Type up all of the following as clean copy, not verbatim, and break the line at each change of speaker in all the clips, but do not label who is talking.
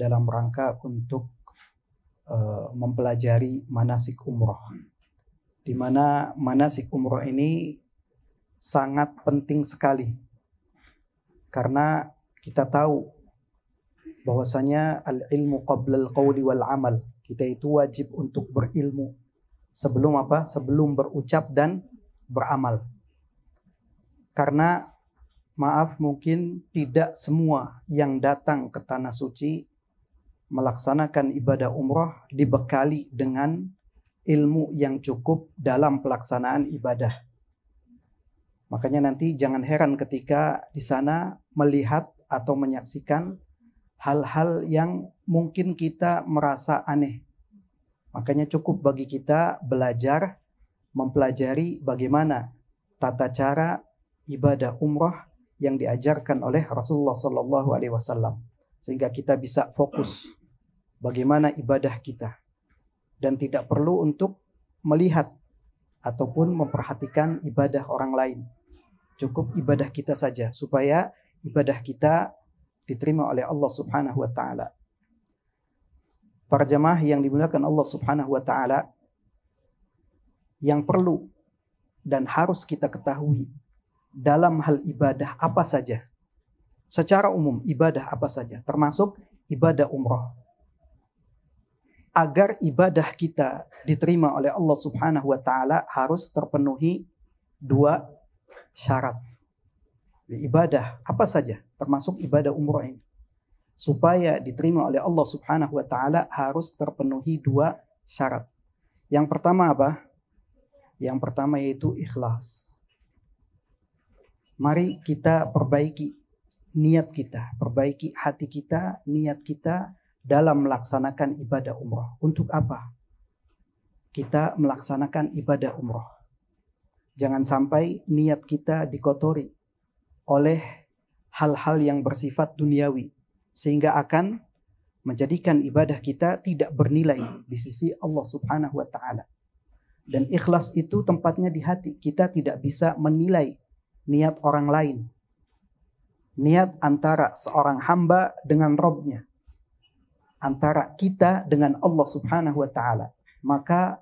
dalam rangka untuk mempelajari manasik umroh, di mana manasik umroh ini sangat penting sekali karena kita tahu bahwasanya al-ilmu qabla al-qawli wal amal. Kita itu wajib untuk berilmu sebelum apa? Sebelum berucap dan beramal. Karena maaf, mungkin tidak semua yang datang ke tanah suci melaksanakan ibadah umroh dibekali dengan ilmu yang cukup dalam pelaksanaan ibadah. Makanya nanti jangan heran ketika di sana melihat atau menyaksikan hal-hal yang mungkin kita merasa aneh. Makanya cukup bagi kita belajar, mempelajari bagaimana tata cara ibadah umroh yang diajarkan oleh Rasulullah SAW, sehingga kita bisa fokus bagaimana ibadah kita dan tidak perlu untuk melihat ataupun memperhatikan ibadah orang lain. Cukup ibadah kita saja supaya ibadah kita diterima oleh Allah Subhanahu wa taala. Para jamaah yang dimuliakan Allah Subhanahu wa taala, yang perlu dan harus kita ketahui dalam hal ibadah apa saja, secara umum ibadah apa saja, termasuk ibadah umroh. Agar ibadah kita diterima oleh Allah Subhanahu wa taala harus terpenuhi dua syarat. Ibadah apa saja, termasuk ibadah umroh ini, supaya diterima oleh Allah Subhanahu wa taala harus terpenuhi dua syarat. Yang pertama apa? Yang pertama yaitu ikhlas. Mari kita perbaiki niat kita, perbaiki hati kita, niat kita dalam melaksanakan ibadah umroh. Untuk apa kita melaksanakan ibadah umroh? Jangan sampai niat kita dikotori oleh hal-hal yang bersifat duniawi, sehingga akan menjadikan ibadah kita tidak bernilai di sisi Allah Subhanahu wa taala. Dan ikhlas itu tempatnya di hati. Kita tidak bisa menilai niat orang lain. Niat antara seorang hamba dengan Rabb-nya, antara kita dengan Allah Subhanahu wa taala. Maka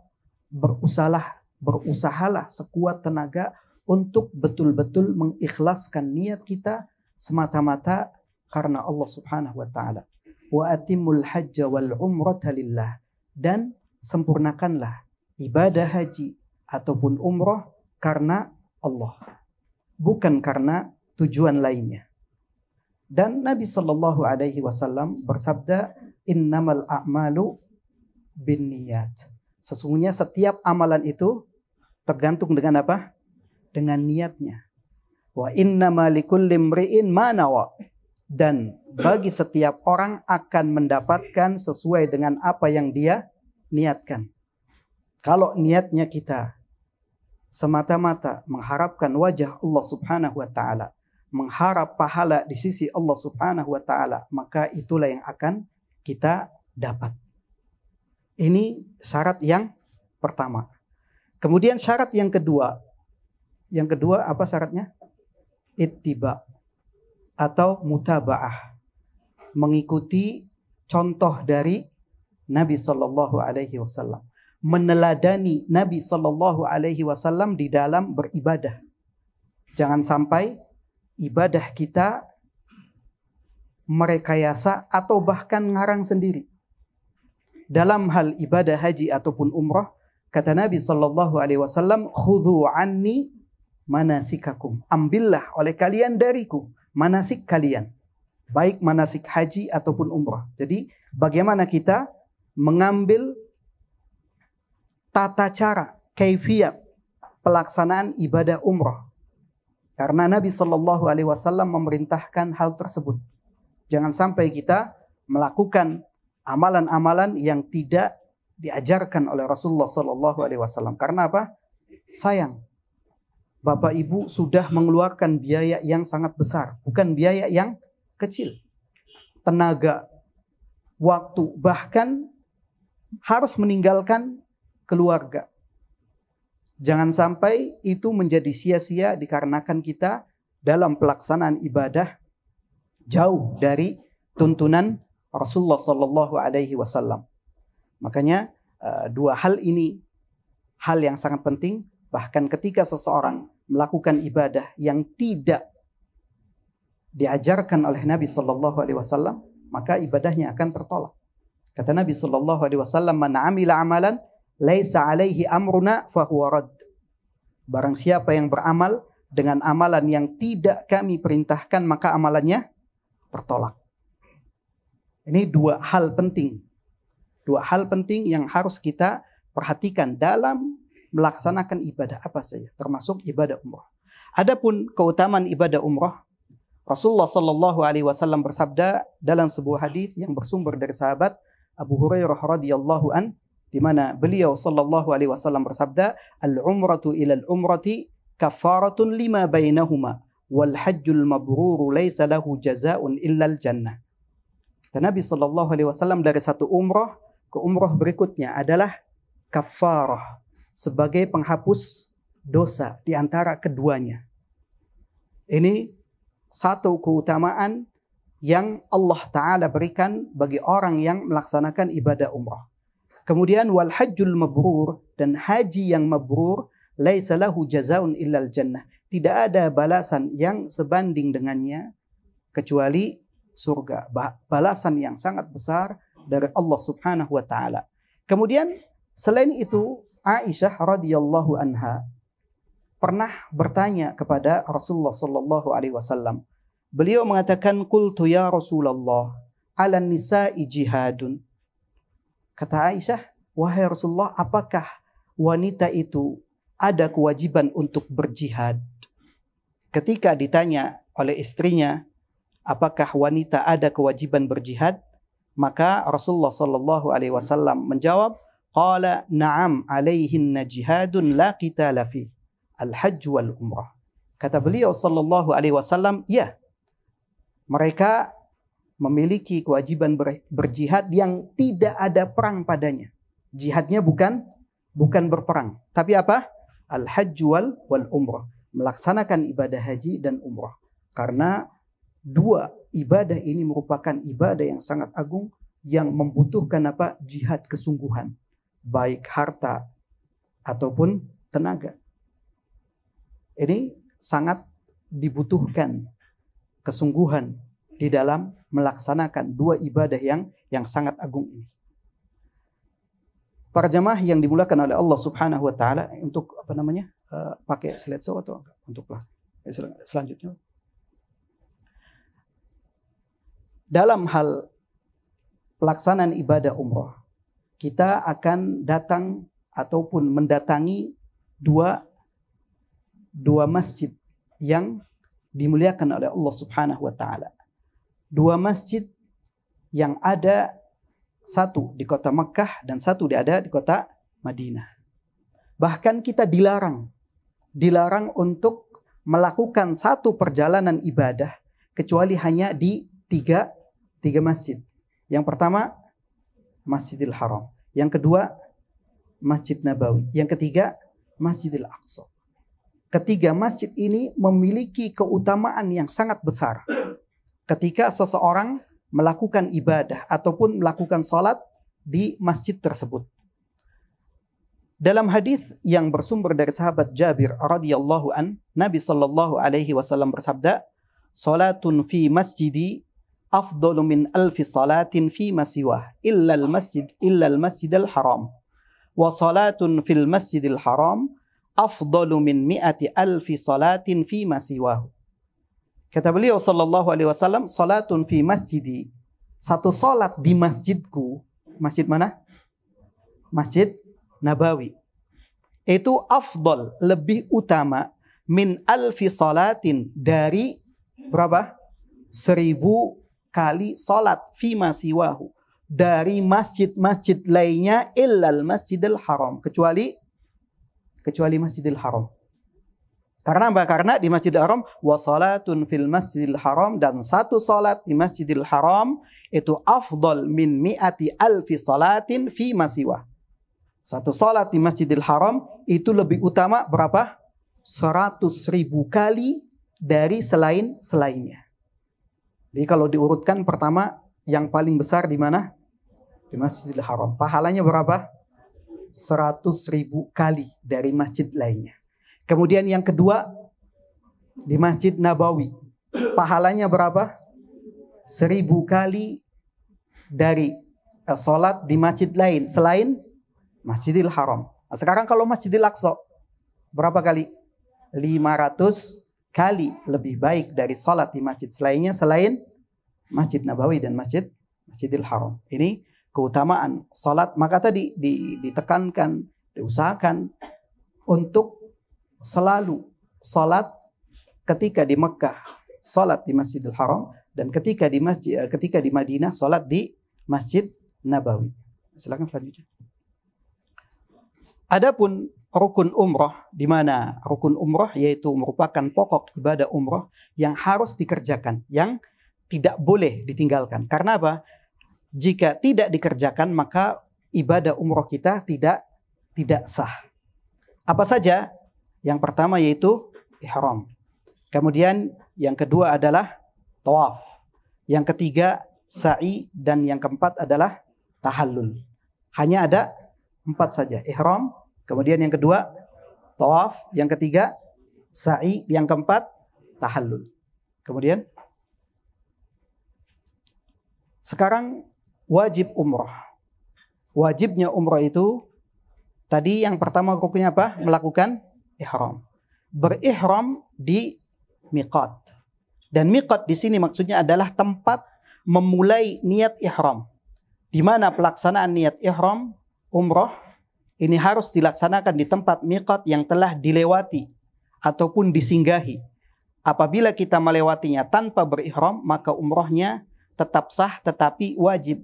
berusahalah sekuat tenaga untuk betul-betul mengikhlaskan niat kita semata-mata karena Allah Subhanahu wa taala. Wa atimul hajja wal umrata lillah, dan sempurnakanlah ibadah haji ataupun umroh karena Allah, bukan karena tujuan lainnya. Dan Nabi sallallahu alaihi wasallam bersabda, innamal a'malu binniyat. Sesungguhnya setiap amalan itu tergantung dengan apa? Dengan niatnya. Wa innama likulli imri'in ma nawa. Dan bagi setiap orang akan mendapatkan sesuai dengan apa yang dia niatkan. Kalau niatnya kita semata-mata mengharapkan wajah Allah Subhanahu wa taala, mengharap pahala di sisi Allah Subhanahu wa taala, maka itulah yang akan kita dapat. Ini syarat yang pertama. Kemudian syarat yang kedua. Yang kedua apa syaratnya? Ittiba atau mutaba'ah. Mengikuti contoh dari Nabi sallallahu alaihi wasallam. Meneladani Nabi sallallahu alaihi wasallam di dalam beribadah. Jangan sampai ibadah kita merekayasa atau bahkan ngarang sendiri. Dalam hal ibadah haji ataupun umrah, kata Nabi sallallahu alaihi wasallam, "Khudhu anni manasikakum." Ambillah oleh kalian dariku manasik kalian, baik manasik haji ataupun umrah. Jadi, bagaimana kita mengambil tata cara, kaifiyat pelaksanaan ibadah umrah. Karena Nabi sallallahu alaihi wasallam memerintahkan hal tersebut. Jangan sampai kita melakukan amalan-amalan yang tidak diajarkan oleh Rasulullah sallallahu alaihi wasallam. Karena apa? Sayang. Bapak Ibu sudah mengeluarkan biaya yang sangat besar, bukan biaya yang kecil. Tenaga, waktu, bahkan harus meninggalkan keluarga. Jangan sampai itu menjadi sia-sia dikarenakan kita dalam pelaksanaan ibadah jauh dari tuntunan Rasulullah Sallallahu Alaihi Wasallam. Makanya dua hal ini hal yang sangat penting. Bahkan ketika seseorang melakukan ibadah yang tidak diajarkan oleh Nabi Sallallahu Alaihi Wasallam, maka ibadahnya akan tertolak. Kata Nabi Sallallahu Alaihi Wasallam, "Man amila amalan laisa alaihi amruna fahuwa rad." Barang siapa yang beramal dengan amalan yang tidak kami perintahkan, maka amalannya tertolak. Ini dua hal penting. Dua hal penting yang harus kita perhatikan dalam melaksanakan ibadah apa saja, termasuk ibadah umrah. Adapun keutamaan ibadah umrah, Rasulullah Sallallahu Alaihi Wasallam bersabda dalam sebuah hadis yang bersumber dari sahabat Abu Hurairah radhiyallahu an, di mana beliau Sallallahu Alaihi Wasallam bersabda, "Al-umratu ila al-umrati kafaratun lima bainahuma, wal hajjul mabruru laisa lahu jazaa'un illa al-jannah." Dan Nabi Sallallahu Alaihi Wasallam dari satu umrah ke umrah berikutnya adalah kafarah, sebagai penghapus dosa di antara keduanya. Ini satu keutamaan yang Allah Ta'ala berikan bagi orang yang melaksanakan ibadah umrah. Kemudian wal hajjul mabrur, dan haji yang mabrur, laisa lahu jazaa'un illal jannah. Tidak ada balasan yang sebanding dengannya kecuali surga. Balasan yang sangat besar dari Allah Subhanahu wa Ta'ala. Kemudian selain itu, Aisyah radhiyallahu anha pernah bertanya kepada Rasulullah sallallahu alaihi wasallam. Beliau mengatakan, "Qultu ya Rasulullah, 'alan nisa'i jihadun." Kata Aisyah, "Wahai Rasulullah, apakah wanita itu ada kewajiban untuk berjihad?" Ketika ditanya oleh istrinya, apakah wanita ada kewajiban berjihad? Maka Rasulullah sallallahu alaihi wasallam menjawab, "Qala na'am 'alaihinna jihadun la qitala fi al-hajj wal umrah." Kata beliau sallallahu alaihi wasallam, ya, mereka memiliki kewajiban berjihad yang tidak ada perang padanya. Jihadnya bukan berperang, tapi apa? Al-hajj wal umrah, melaksanakan ibadah haji dan umrah. Karena dua ibadah ini merupakan ibadah yang sangat agung yang membutuhkan apa? Jihad kesungguhan, baik harta ataupun tenaga. Ini sangat dibutuhkan kesungguhan di dalam melaksanakan dua ibadah yang sangat agung ini. Para jamaah yang dimuliakan oleh Allah Subhanahu wa Ta'ala, untuk apa namanya? Pakai slideshow atau untuklah selanjutnya. Dalam hal pelaksanaan ibadah umrah, kita akan datang ataupun mendatangi dua masjid yang dimuliakan oleh Allah Subhanahu wa Ta'ala. Dua masjid yang ada, satu di kota Mekah dan satu ada di kota Madinah. Bahkan kita dilarang untuk melakukan satu perjalanan ibadah kecuali hanya di tiga masjid. Yang pertama Masjidil Haram, yang kedua Masjid Nabawi, yang ketiga Masjidil Aqsa. Ketiga masjid ini memiliki keutamaan yang sangat besar ketika seseorang melakukan ibadah ataupun melakukan salat di masjid tersebut. Dalam hadis yang bersumber dari sahabat Jabir radhiyallahu an, Nabi sallallahu alaihi wasallam bersabda, "Salatun fi masjidi afdalu min alfi salatin fi ma siwah illa al-masjidil haram. Wa salatun fil masjidil haram afdalu min mi'ati alfi salatin fi ma siwahu." Kata beliau sallallahu alaihi wasallam, "Salatun fi masjidi." Satu salat di masjidku. Masjid mana? Masjid Nabawi. Itu afdal, lebih utama, min alfi salatin, dari berapa? 1000 kali salat, fi ma siwahu, dari masjid-masjid lainnya, illal masjidil haram, kecuali Masjidil Haram. Karena apa? Karena di Masjidil Haram, wa salatun fil Masjidil Haram, dan satu salat di Masjidil Haram itu afdal min mi'ati alfi salatin fi ma siwa. Satu salat di Masjidil Haram itu lebih utama berapa? 100.000 kali dari selainnya. Jadi kalau diurutkan, pertama yang paling besar di mana? Di Masjidil Haram. Pahalanya berapa? 100.000 kali dari masjid lainnya. Kemudian yang kedua di Masjid Nabawi. Pahalanya berapa? 1000 kali dari sholat di masjid lain selain Masjidil Haram. Nah, sekarang kalau Masjidil Aqsa berapa kali? 500 kali lebih baik dari sholat di masjid lainnya selain Masjid Nabawi dan Masjidil Haram. Ini keutamaan sholat. Maka tadi ditekankan, diusahakan untuk selalu sholat ketika di Mekah, sholat di Masjidil Haram, dan ketika di Madinah, sholat di Masjid Nabawi. Silakan selanjutnya. Adapun rukun umroh, di mana rukun umroh yaitu merupakan pokok ibadah umroh yang harus dikerjakan, yang tidak boleh ditinggalkan. Karena apa? Jika tidak dikerjakan maka ibadah umroh kita tidak sah. Apa saja? Yang pertama yaitu ihram. Kemudian yang kedua adalah tawaf. Yang ketiga sa'i, dan yang keempat adalah tahallul. Hanya ada 4 saja. Ihram, kemudian yang kedua tawaf, yang ketiga sa'i, yang keempat tahallul. Kemudian sekarang wajib umroh. Wajibnya umroh itu tadi yang pertama rukunnya apa? Melakukan ihram. Berihram di miqat. Dan miqat di sini maksudnya adalah tempat memulai niat ihram. Di mana pelaksanaan niat ihram umroh ini harus dilaksanakan di tempat miqat yang telah dilewati ataupun disinggahi. Apabila kita melewatinya tanpa berihram, maka umrohnya tetap sah tetapi wajib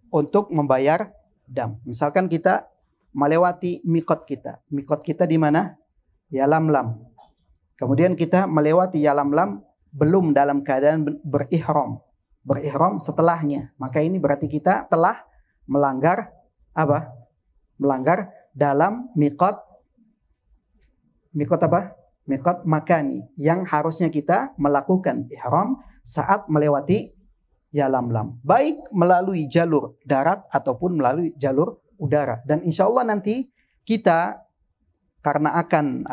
untuk membayar dam. Misalkan kita melewati miqat kita. Miqat kita di mana? Yalamlam. Kemudian kita melewati Yalamlam belum dalam keadaan berihram. Berihram setelahnya. Maka ini berarti kita telah melanggar apa? Melanggar dalam miqat apa? Miqat makani, yang harusnya kita melakukan ihram saat melewati Yalamlam, baik melalui jalur darat ataupun melalui jalur udara. Dan insya Allah nanti kita karena akan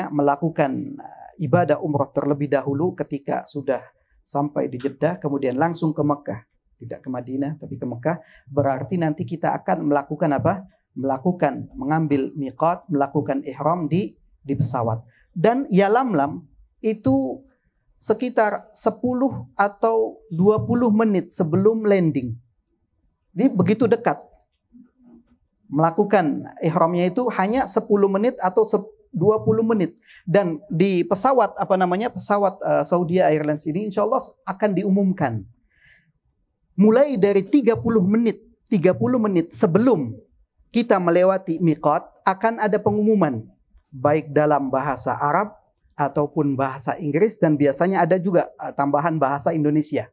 melakukan ibadah umroh terlebih dahulu ketika sudah sampai di Jeddah, kemudian langsung ke Mekah, tidak ke Madinah tapi ke Mekah, berarti nanti kita akan melakukan apa? Mengambil miqat, melakukan ihram di pesawat. Dan Yalamlam itu sekitar 10 atau 20 menit sebelum landing. Jadi begitu dekat. Melakukan ihramnya itu hanya 10 menit atau 20 menit. Dan di pesawat pesawat Saudi Airlines ini insya Allah akan diumumkan. Mulai dari 30 menit sebelum kita melewati miqat akan ada pengumuman, baik dalam bahasa Arab ataupun bahasa Inggris, dan biasanya ada juga tambahan bahasa Indonesia.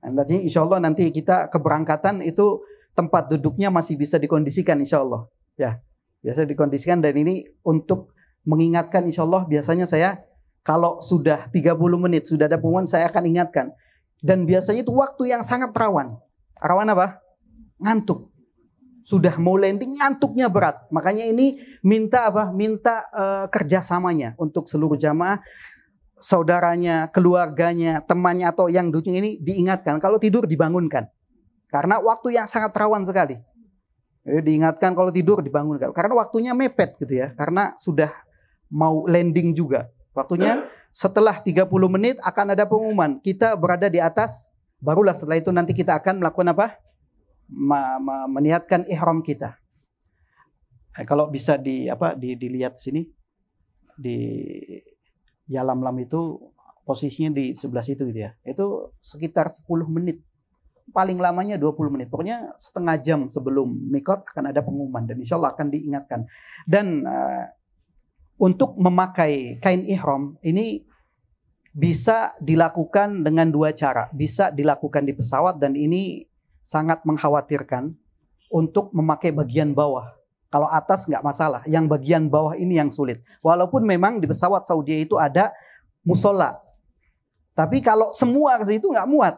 Nanti insya Allah nanti kita keberangkatan itu tempat duduknya masih bisa dikondisikan insya Allah. Ya, biasa dikondisikan, dan ini untuk mengingatkan insya Allah. Biasanya saya kalau sudah 30 menit sudah ada pengumuman, saya akan ingatkan. Dan biasanya itu waktu yang sangat rawan. Rawan apa? Ngantuk. Sudah mau landing, ngantuknya berat. Makanya ini minta apa? Minta kerjasamanya untuk seluruh jamaah, saudaranya, keluarganya, temannya atau yang duduk ini diingatkan. Kalau tidur dibangunkan. Karena waktu yang sangat rawan sekali. Jadi diingatkan kalau tidur dibangunkan. Karena waktunya mepet gitu ya. Karena sudah mau landing juga. Waktunya setelah 30 menit akan ada pengumuman. Kita berada di atas. Barulah setelah itu nanti kita akan melakukan apa? Meniatkan ihram kita. Kalau bisa dilihat sini di Yalamlam itu posisinya di sebelah situ gitu ya. Itu sekitar 10 menit. Paling lamanya 20 menit. Pokoknya setengah jam sebelum miqat akan ada pengumuman dan insya Allah akan diingatkan. Dan untuk memakai kain ihram ini bisa dilakukan dengan 2 cara. Bisa dilakukan di pesawat, dan ini sangat mengkhawatirkan untuk memakai bagian bawah. Kalau atas nggak masalah, yang bagian bawah ini yang sulit. Walaupun memang di pesawat Saudi itu ada musola, tapi kalau semua ke situ nggak muat.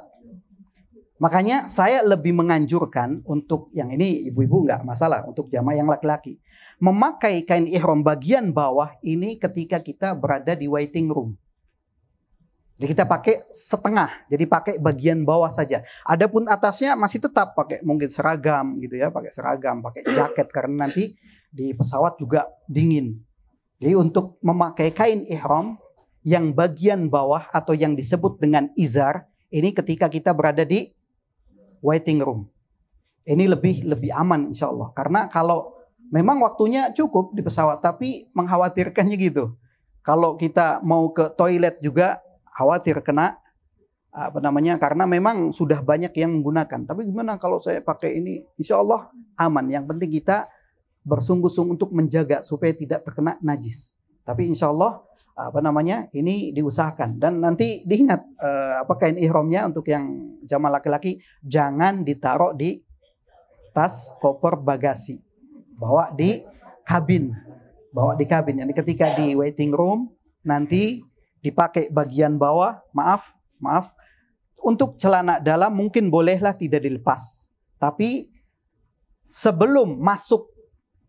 Makanya saya lebih menganjurkan untuk yang ini ibu-ibu nggak masalah, untuk jamaah yang laki-laki. Memakai kain ihram bagian bawah ini ketika kita berada di waiting room. Jadi kita pakai setengah, jadi pakai bagian bawah saja. Adapun atasnya masih tetap pakai mungkin seragam gitu ya, pakai seragam, pakai jaket karena nanti di pesawat juga dingin. Jadi untuk memakai kain ihram yang bagian bawah atau yang disebut dengan izar, ini ketika kita berada di waiting room. Ini lebih aman insya Allah. Karena kalau memang waktunya cukup di pesawat, tapi mengkhawatirkannya gitu. Kalau kita mau ke toilet juga khawatir kena karena memang sudah banyak yang menggunakan. Tapi gimana kalau saya pakai ini? Insya Allah aman. Yang penting kita bersungguh-sungguh untuk menjaga supaya tidak terkena najis. Tapi insya Allah ini diusahakan. Dan nanti diingat kain ihramnya untuk yang jamaah laki-laki jangan ditaruh di tas koper bagasi. Bawa di kabin. Jadi ketika di waiting room nanti dipakai bagian bawah, maaf. Untuk celana dalam mungkin bolehlah tidak dilepas. Tapi sebelum masuk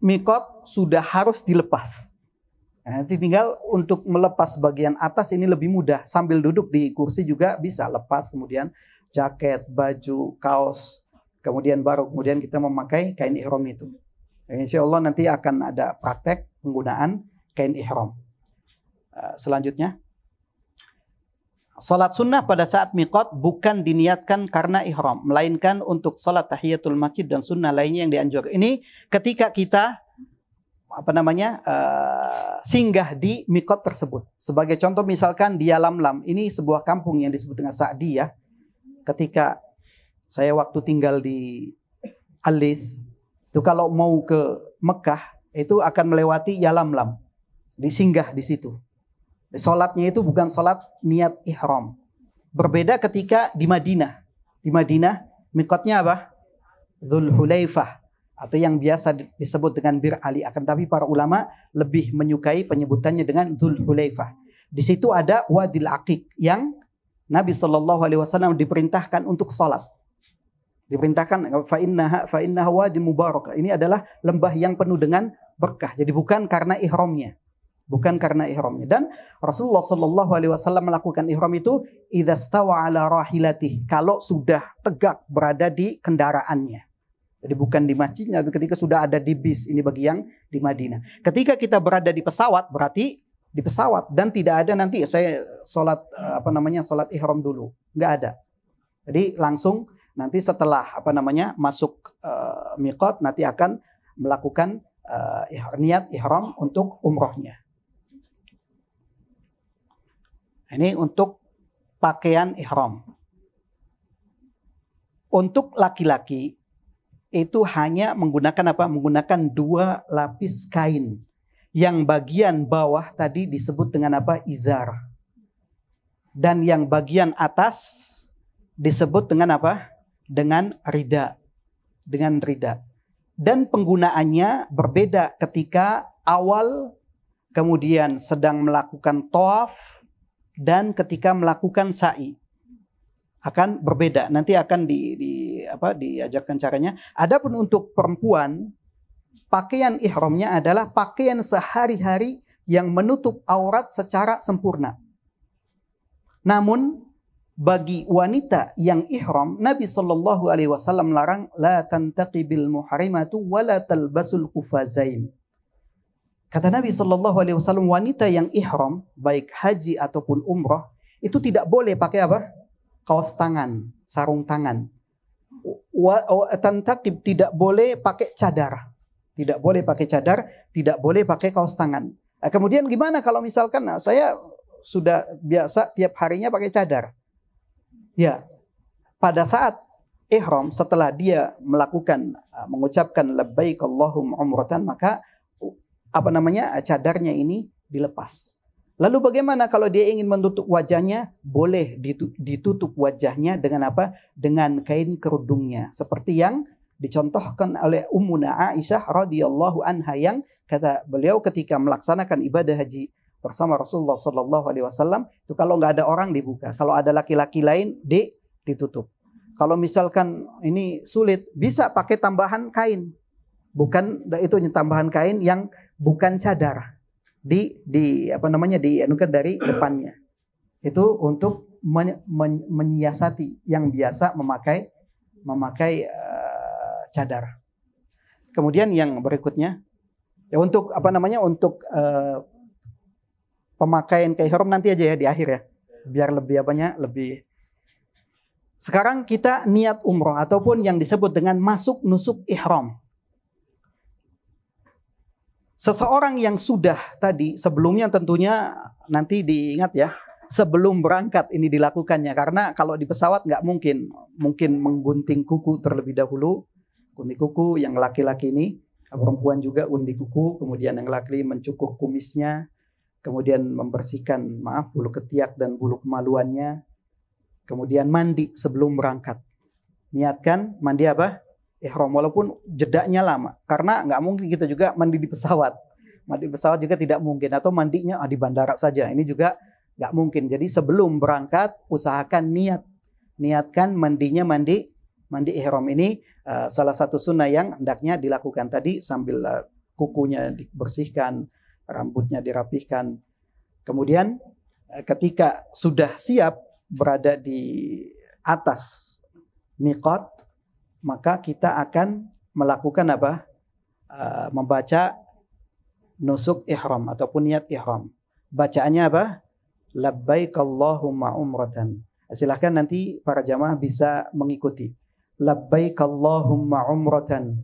mikot sudah harus dilepas. Nanti tinggal untuk melepas bagian atas ini lebih mudah. Sambil duduk di kursi juga bisa lepas. Kemudian jaket, baju, kaos. Kemudian kita memakai kain ihram itu. Insya Allah nanti akan ada praktek penggunaan kain ihram. Selanjutnya. Salat sunnah pada saat miqat bukan diniatkan karena ihram. Melainkan untuk salat tahiyatul masjid dan sunnah lainnya yang dianjurkan. Ini ketika kita singgah di miqat tersebut. Sebagai contoh misalkan di Yalamlam, ini sebuah kampung yang disebut dengan Sa'diyah. Ketika saya waktu tinggal di Alith, itu kalau mau ke Mekah itu akan melewati Yalamlam, disinggah di situ. Salatnya itu bukan salat niat ihram. Berbeda ketika di Madinah. Di Madinah miqatnya apa? Dzul Hulaifah. Atau yang biasa disebut dengan Bir Ali. Akan tapi para ulama lebih menyukai penyebutannya dengan Dzul Hulaifah. Di situ ada Wadil Aqiq yang Nabi SAW diperintahkan untuk salat. Diperintahkan fa innaha wadi mubarak. Ini adalah lembah yang penuh dengan berkah. Jadi bukan karena ihramnya. Dan Rasulullah SAW melakukan ihram itu idza stawa ala rahilatih, kalau sudah tegak berada di kendaraannya. Jadi bukan di masjidnya, tapi ketika sudah ada di bis. Ini bagi yang di Madinah. Ketika kita berada di pesawat, berarti di pesawat. Dan tidak ada nanti saya salat salat ihram dulu. Nggak ada. Jadi langsung nanti setelah masuk miqat, nanti akan melakukan niat ihram untuk umrohnya. Ini untuk pakaian ihram. Untuk laki-laki itu hanya menggunakan Menggunakan 2 lapis kain. Yang bagian bawah tadi disebut dengan izar. Dan yang bagian atas disebut dengan Dengan rida. Dan penggunaannya berbeda ketika awal, kemudian sedang melakukan tawaf, dan ketika melakukan sa'i. Akan berbeda. Nanti akan diajarkan caranya. Adapun untuk perempuan, pakaian ihramnya adalah pakaian sehari-hari yang menutup aurat secara sempurna. Namun bagi wanita yang ihram, Nabi SAW melarang la tantaqibil muhrimatu wa la talbasul qufazain. Kata Nabi SAW, wanita yang ihram, baik haji ataupun umrah, itu tidak boleh pakai kaos tangan, sarung tangan. Tantaqib, tidak boleh pakai cadar. Tidak boleh pakai cadar, tidak boleh pakai kaos tangan. Kemudian gimana kalau misalkan saya sudah biasa tiap harinya pakai cadar? Ya, pada saat ihram, setelah dia mengucapkan labbaik Allahumma umratan, maka cadarnya ini dilepas. Lalu bagaimana kalau dia ingin menutup wajahnya? Boleh ditutup wajahnya dengan Dengan kain kerudungnya. Seperti yang dicontohkan oleh Ummuna Aisyah radhiyallahu anha, yang kata beliau ketika melaksanakan ibadah haji bersama Rasulullah SAW, itu kalau nggak ada orang dibuka, kalau ada laki-laki lain ditutup. Kalau misalkan ini sulit, bisa pakai tambahan kain. Bukan itu tambahan kain yang bukan cadar. Dianukan dari depannya. Itu untuk menyiasati yang biasa memakai cadar. Kemudian yang berikutnya ya untuk pemakaian ke ihram nanti aja ya di akhir ya. Biar lebih. Sekarang kita niat umroh ataupun yang disebut dengan masuk nusuk ihram. Seseorang yang sudah tadi sebelumnya tentunya nanti diingat ya, sebelum berangkat ini dilakukannya, karena kalau di pesawat nggak mungkin menggunting kuku terlebih dahulu, gunting kuku yang laki-laki ini, perempuan juga gunting kuku, kemudian yang laki mencukur kumisnya, kemudian membersihkan bulu ketiak dan bulu kemaluannya, kemudian mandi sebelum berangkat. Niatkan mandi apa? Ihram, walaupun jedanya lama, karena nggak mungkin kita juga mandi di pesawat. Mandi di pesawat juga tidak mungkin, atau mandinya di bandara saja. Ini juga nggak mungkin. Jadi sebelum berangkat usahakan niatkan mandinya mandi ihram. Ini salah satu sunnah yang hendaknya dilakukan tadi sambil kukunya dibersihkan, rambutnya dirapihkan. Kemudian ketika sudah siap berada di atas miqat, maka kita akan melakukan apa? Membaca nusuk ihram ataupun niat ihram. Bacaannya apa? Labbaik Allahumma umratan. Silahkan nanti para jamaah bisa mengikuti. Labbaik Allahumma umratan.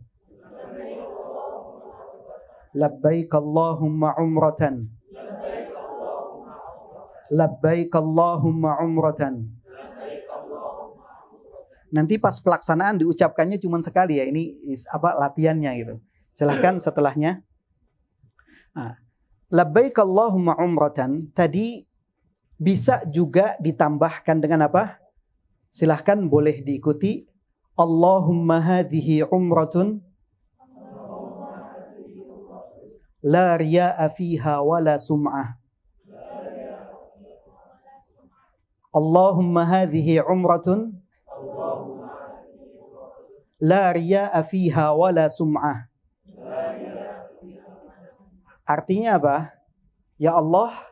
Labbaik Allahumma umratan. Labbaik Allahumma umratan. Nanti pas pelaksanaan diucapkannya cuma sekali ya. Ini latihannya gitu. Silahkan setelahnya. Labbaik Allahumma umratan tadi bisa juga ditambahkan dengan apa? Silahkan boleh diikuti. Allahumma hadhihi umratun la riya'a fiha wala sum'ah. Allahumma hadhihi umratun la riya'a fiha wala sum'ah. Artinya apa? Ya Allah,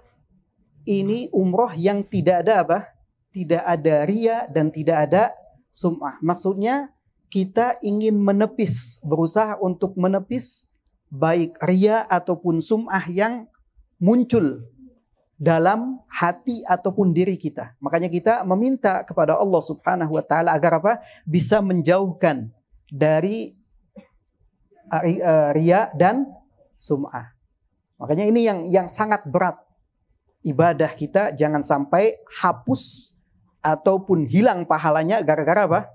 ini umroh yang tidak ada apa? Tidak ada riya dan tidak ada sum'ah. Maksudnya kita ingin berusaha untuk menepis baik riya ataupun sum'ah yang muncul dalam hati ataupun diri kita. Makanya kita meminta kepada Allah Subhanahu wa taala agar apa? Bisa menjauhkan dari riya dan sum'ah. Makanya ini yang sangat berat. Ibadah kita jangan sampai hapus ataupun hilang pahalanya gara-gara apa?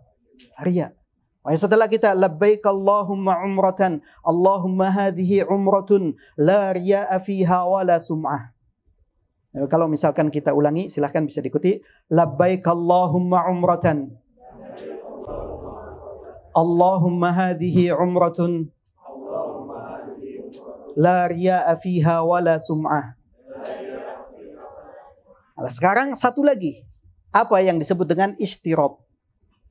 Riya. Makanya setelah kita labbaik Allahumma umratan, Allahumma hadhihi umratun la riya'a fiha wala sum'ah. Kalau misalkan kita ulangi, silahkan bisa diikuti. Labbaik Allahumma umratan. Allahumma hadhihi umratun la riya'a fiha wala sum'ah. Nah, sekarang satu lagi. Apa yang disebut dengan istirat?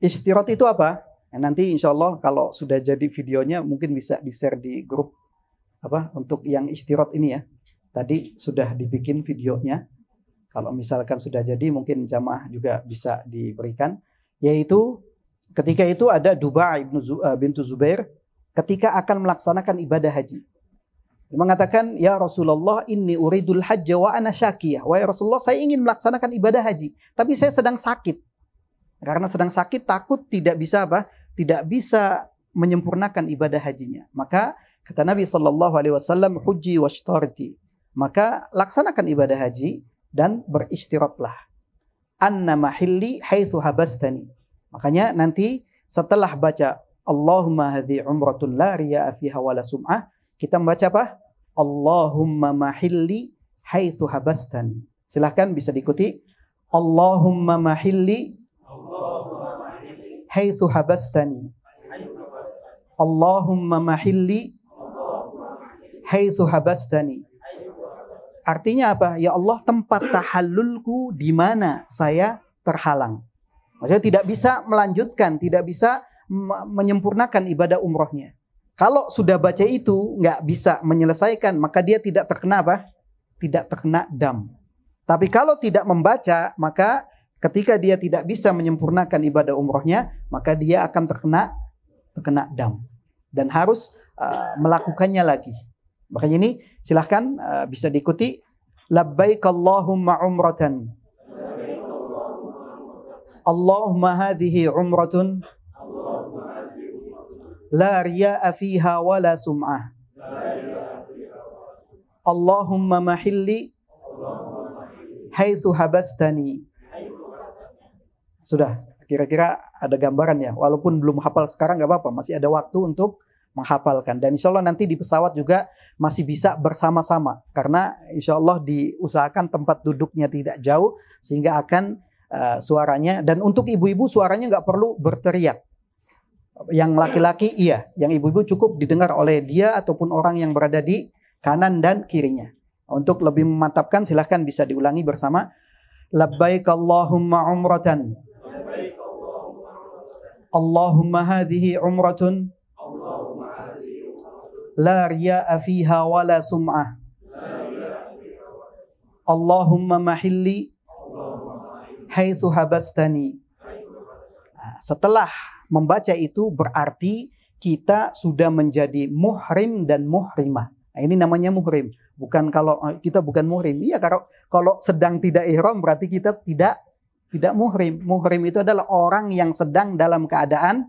Istirat itu apa? Nah, nanti insya Allah kalau sudah jadi videonya mungkin bisa di-share di grup untuk yang istirat ini ya. Tadi sudah dibikin videonya. Kalau misalkan sudah jadi mungkin jamaah juga bisa diberikan. Yaitu ketika itu ada Duba bintu Zubair ketika akan melaksanakan ibadah haji. Dia mengatakan, ya Rasulullah, inni uridul hajja wa ana syakiyah. Wahai Rasulullah, saya ingin melaksanakan ibadah haji, tapi saya sedang sakit. Karena sedang sakit, takut tidak bisa tidak bisa menyempurnakan ibadah hajinya. Maka kata Nabi SAW, hujji washtarti. Maka laksanakan ibadah haji dan beristiratlah. Anna mahilli haitsu habastani. Makanya nanti setelah baca Allahumma hadhi umratun la riya'a fiha wala sum'ah, kita membaca apa? Allahumma mahilli haitsu habastani. Silahkan bisa diikuti. Allahumma mahilli haitsu habastani. Allahumma mahilli haitsu habastani. Artinya apa? Ya Allah, tempat tahallulku di mana saya terhalang. Maksudnya tidak bisa melanjutkan, tidak bisa menyempurnakan ibadah umrohnya. Kalau sudah baca itu nggak bisa menyelesaikan, maka dia tidak terkena apa? Tidak terkena dam. Tapi kalau tidak membaca, maka ketika dia tidak bisa menyempurnakan ibadah umrohnya, maka dia akan terkena dam dan harus melakukannya lagi. Makanya ini silahkan bisa diikuti. Labbaik Allahumma umratan. Allahumma hadhihi umratun la riya'a fiha wa la sum'ah. Allahumma mahilli haitsu habastani. Sudah, kira-kira ada gambaran ya. Walaupun belum hafal sekarang nggak apa-apa, masih ada waktu untuk menghafalkan. Dan insya Allah nanti di pesawat juga masih bisa bersama-sama. Karena insya Allah diusahakan tempat duduknya tidak jauh, sehingga akan suaranya. Dan untuk ibu-ibu suaranya nggak perlu berteriak. Yang laki-laki iya, yang ibu-ibu cukup didengar oleh dia ataupun orang yang berada di kanan dan kirinya. Untuk lebih memantapkan silahkan bisa diulangi bersama. Labbaik Allahumma umratan. Allahumma hadhihi umratun la riya'a fiha wa la sum'ah. Allahumma mahilli haitsu habastani. Setelah membaca itu berarti kita sudah menjadi muhrim dan muhrimah. Nah, ini namanya muhrim. Bukan kalau kita bukan muhrim. Iya, kalau sedang tidak ihram berarti kita tidak muhrim. Muhrim itu adalah orang yang sedang dalam keadaan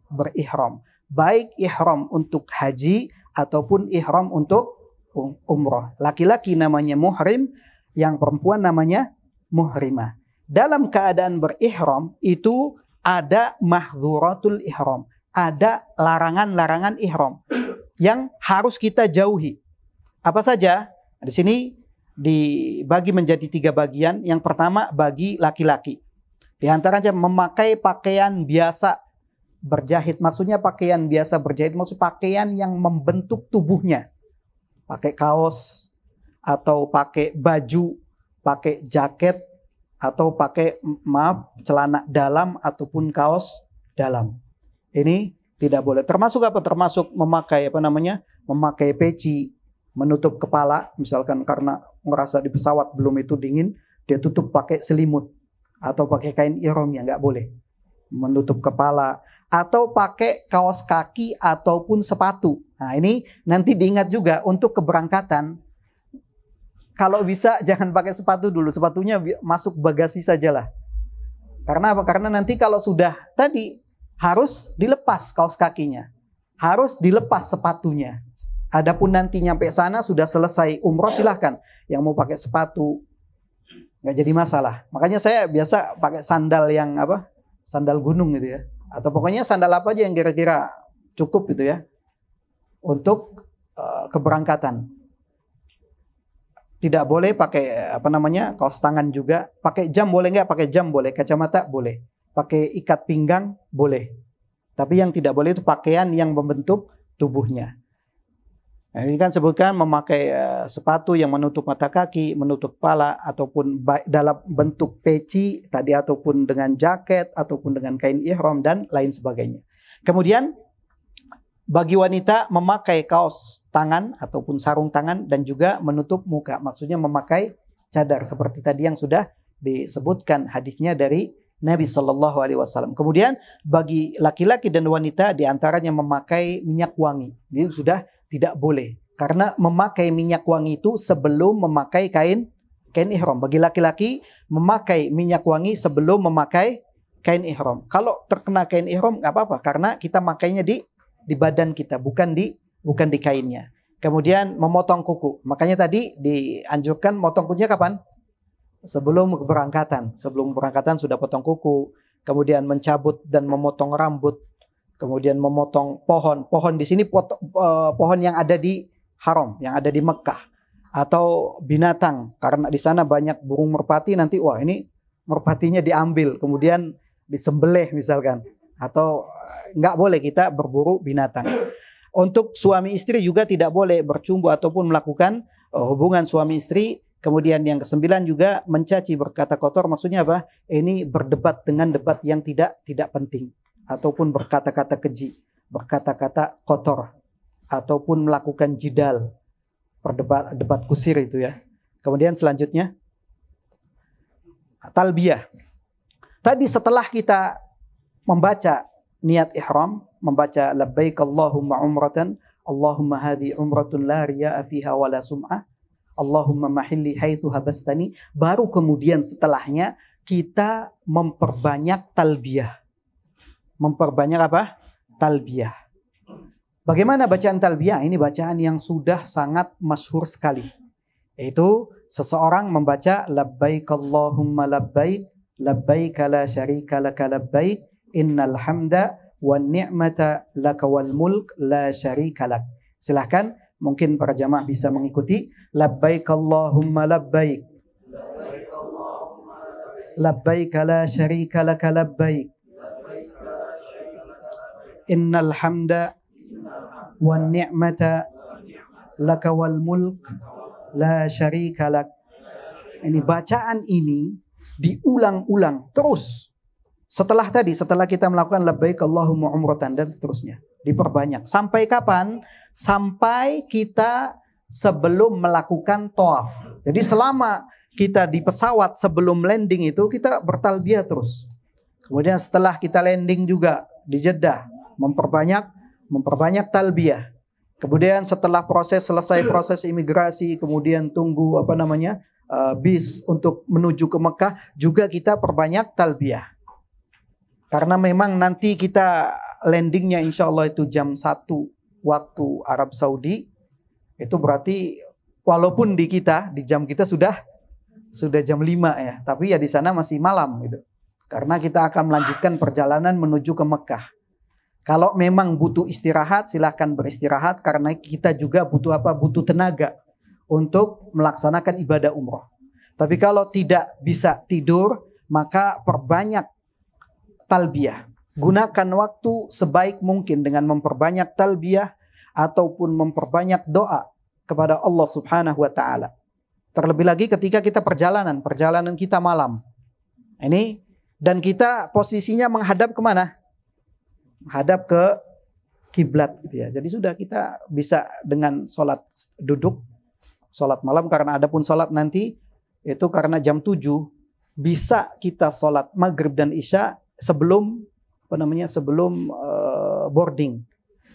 berihram. Baik ihram untuk haji ataupun ihram untuk umrah. Laki-laki namanya muhrim, yang perempuan namanya muhrimah. Dalam keadaan berihram itu ada mahdzuratul ihram. Ada larangan-larangan ihram yang harus kita jauhi. Apa saja? Di sini dibagi menjadi 3 bagian. Yang pertama bagi laki-laki. Di antaranya memakai pakaian biasa berjahit. Maksudnya pakaian biasa berjahit, maksud pakaian yang membentuk tubuhnya. Pakai kaos, atau pakai baju, pakai jaket, atau pakai celana dalam ataupun kaos dalam. Ini tidak boleh. Termasuk apa? Termasuk memakai memakai peci, menutup kepala, misalkan karena merasa di pesawat belum itu dingin, dia tutup pakai selimut atau pakai kain ihram, ya nggak boleh. Menutup kepala atau pakai kaos kaki ataupun sepatu. Nah, ini nanti diingat juga untuk keberangkatan. Kalau bisa jangan pakai sepatu dulu, sepatunya masuk bagasi sajalah. Karena apa? Karena nanti kalau sudah tadi harus dilepas kaos kakinya, harus dilepas sepatunya. Adapun nanti nyampe sana sudah selesai umroh, silahkan. Yang mau pakai sepatu nggak jadi masalah. Makanya saya biasa pakai sandal yang sandal gunung gitu ya, atau pokoknya sandal apa aja yang kira-kira cukup gitu ya untuk keberangkatan. Tidak boleh pakai kaos tangan juga. Pakai jam boleh nggak? Pakai jam boleh. Kacamata boleh. Pakai ikat pinggang boleh. Tapi yang tidak boleh itu pakaian yang membentuk tubuhnya. Nah, ini kan sebutkan memakai sepatu yang menutup mata kaki, menutup kepala, ataupun dalam bentuk peci tadi, ataupun dengan jaket, ataupun dengan kain ihram dan lain sebagainya. Kemudian bagi wanita memakai kaos tangan ataupun sarung tangan dan juga menutup muka. Maksudnya memakai cadar seperti tadi yang sudah disebutkan hadisnya dari Nabi Shallallahu Alaihi Wasallam. Kemudian bagi laki-laki dan wanita diantaranya memakai minyak wangi. Ini sudah tidak boleh karena memakai minyak wangi itu sebelum memakai kain ihram. Bagi laki-laki memakai minyak wangi sebelum memakai kain ihram. Kalau terkena kain ihram nggak apa-apa karena kita makainya di badan kita, bukan di kainnya. Kemudian memotong kuku. Makanya tadi dianjurkan motong kukunya kapan? Sebelum keberangkatan. Sebelum keberangkatan sudah potong kuku. Kemudian mencabut dan memotong rambut. Kemudian memotong pohon. Pohon di sini pohon yang ada di haram, yang ada di Mekah. Atau binatang. Karena di sana banyak burung merpati, nanti wah ini merpatinya diambil. Kemudian disembelih misalkan. Atau nggak boleh kita berburu binatang. Untuk suami istri juga tidak boleh bercumbu ataupun melakukan hubungan suami istri Kemudian yang kesembilan juga mencaci, berkata kotor, maksudnya apa? Ini berdebat dengan debat yang tidak penting, ataupun berkata-kata keji, berkata-kata kotor, ataupun melakukan jidal, debat kusir itu ya. Kemudian selanjutnya talbiyah. Tadi setelah kita membaca niat ihram, membaca labbaik Allahumma umratan, Allahumma hadhi umratun la riya'a fiha wala sum'ah, Allahumma mahilli haitsu habastani, baru kemudian setelahnya kita memperbanyak talbiyah. Memperbanyak apa? Talbiyah. Bagaimana bacaan talbiyah? Ini bacaan yang sudah sangat masyhur sekali. Yaitu seseorang membaca labbaik Allahumma labbaik, labbaik la syarika laka labbaik, innal hamda wan ni'mata laka wal mulk la syarika lak. Silahkan, mungkin para jamaah bisa mengikuti. Labbaik Allahumma labbaik, labbaik la syarika laka labbaik, innal hamda wan ni'mata laka wal mulk la syarika lak. Ini bacaan ini diulang-ulang terus. Setelah kita melakukan labbaik Allahumma umratan dan seterusnya, diperbanyak. Sampai kapan? Sampai kita sebelum melakukan tawaf. Jadi selama kita di pesawat sebelum landing itu kita bertalbiyah terus. Kemudian setelah kita landing juga di Jeddah, memperbanyak talbiyah. Kemudian setelah selesai proses imigrasi, kemudian tunggu bis untuk menuju ke Mekah, juga kita perbanyak talbiyah. Karena memang nanti kita landingnya insya Allah itu jam 1 waktu Arab Saudi. Itu berarti walaupun di jam kita sudah jam 5 ya. Tapi ya di sana masih malam gitu. Karena kita akan melanjutkan perjalanan menuju ke Mekah. Kalau memang butuh istirahat, silahkan beristirahat. Karena kita juga butuh tenaga untuk melaksanakan ibadah umroh. Tapi kalau tidak bisa tidur, maka perbanyak talbiyah. Gunakan waktu sebaik mungkin dengan memperbanyak talbiyah ataupun memperbanyak doa kepada Allah Subhanahu wa taala. Terlebih lagi ketika kita perjalanan kita malam. Ini dan kita posisinya menghadap kemana? Menghadap ke kiblat gitu ya. Jadi sudah kita bisa dengan sholat duduk, sholat malam, karena adapun sholat nanti itu karena jam 7 bisa kita sholat maghrib dan isya sebelum boarding.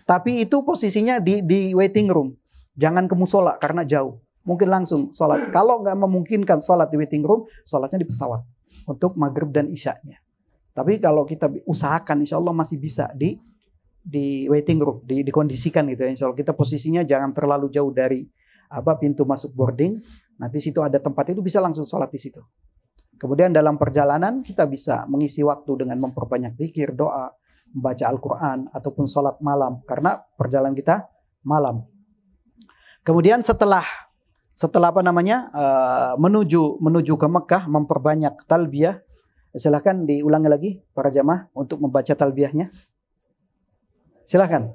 Tapi itu posisinya di waiting room. Jangan ke musola karena jauh. Mungkin langsung sholat. Kalau nggak memungkinkan sholat di waiting room, sholatnya di pesawat untuk maghrib dan isya-nya. Tapi kalau kita usahakan, insya Allah masih bisa di waiting room, dikondisikan gitu ya. Insya Allah kita posisinya jangan terlalu jauh dari pintu masuk boarding. Nanti situ ada tempat, itu bisa langsung sholat di situ. Kemudian dalam perjalanan kita bisa mengisi waktu dengan memperbanyak zikir, doa, membaca Al-Quran, ataupun sholat malam. Karena perjalanan kita malam. Kemudian setelah menuju ke Mekah, memperbanyak talbiyah. Silahkan diulangi lagi para jamaah untuk membaca talbiyahnya. Silahkan.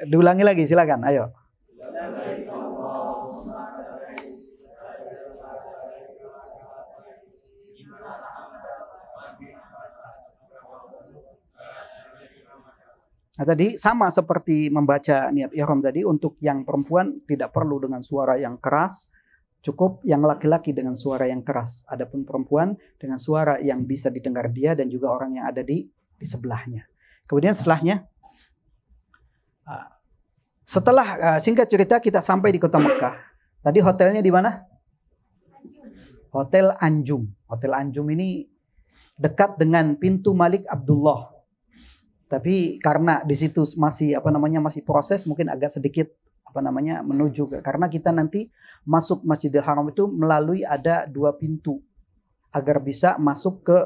Diulangi lagi, silakan. Ayo. Nah, tadi sama seperti membaca niat ihram tadi, untuk yang perempuan tidak perlu dengan suara yang keras, cukup yang laki-laki dengan suara yang keras. Adapun perempuan dengan suara yang bisa didengar dia dan juga orang yang ada di sebelahnya. Kemudian setelah singkat cerita kita sampai di kota Mekah. Tadi hotelnya di mana? Hotel Anjum. Hotel Anjum ini dekat dengan pintu Malik Abdullah. Tapi karena di situ masih masih proses, mungkin agak sedikit menuju karena kita nanti masuk Masjidil Haram itu melalui ada 2 pintu agar bisa masuk ke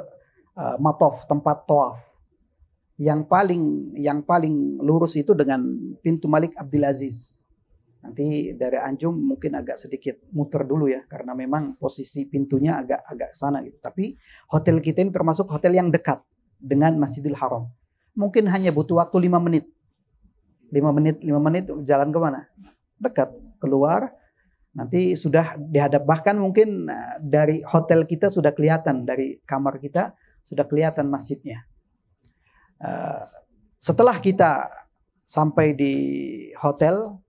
matof, tempat tawaf. Yang paling lurus itu dengan pintu Malik Abdul Aziz. Nanti dari Anjum mungkin agak sedikit muter dulu ya, karena memang posisi pintunya agak sana gitu. Tapi hotel kita ini termasuk hotel yang dekat dengan Masjidil Haram. Mungkin hanya butuh waktu 5 menit. 5 menit jalan ke mana? Dekat, keluar. Nanti sudah dihadap, bahkan mungkin dari hotel kita sudah kelihatan, dari kamar kita sudah kelihatan masjidnya. Setelah kita sampai di hotel,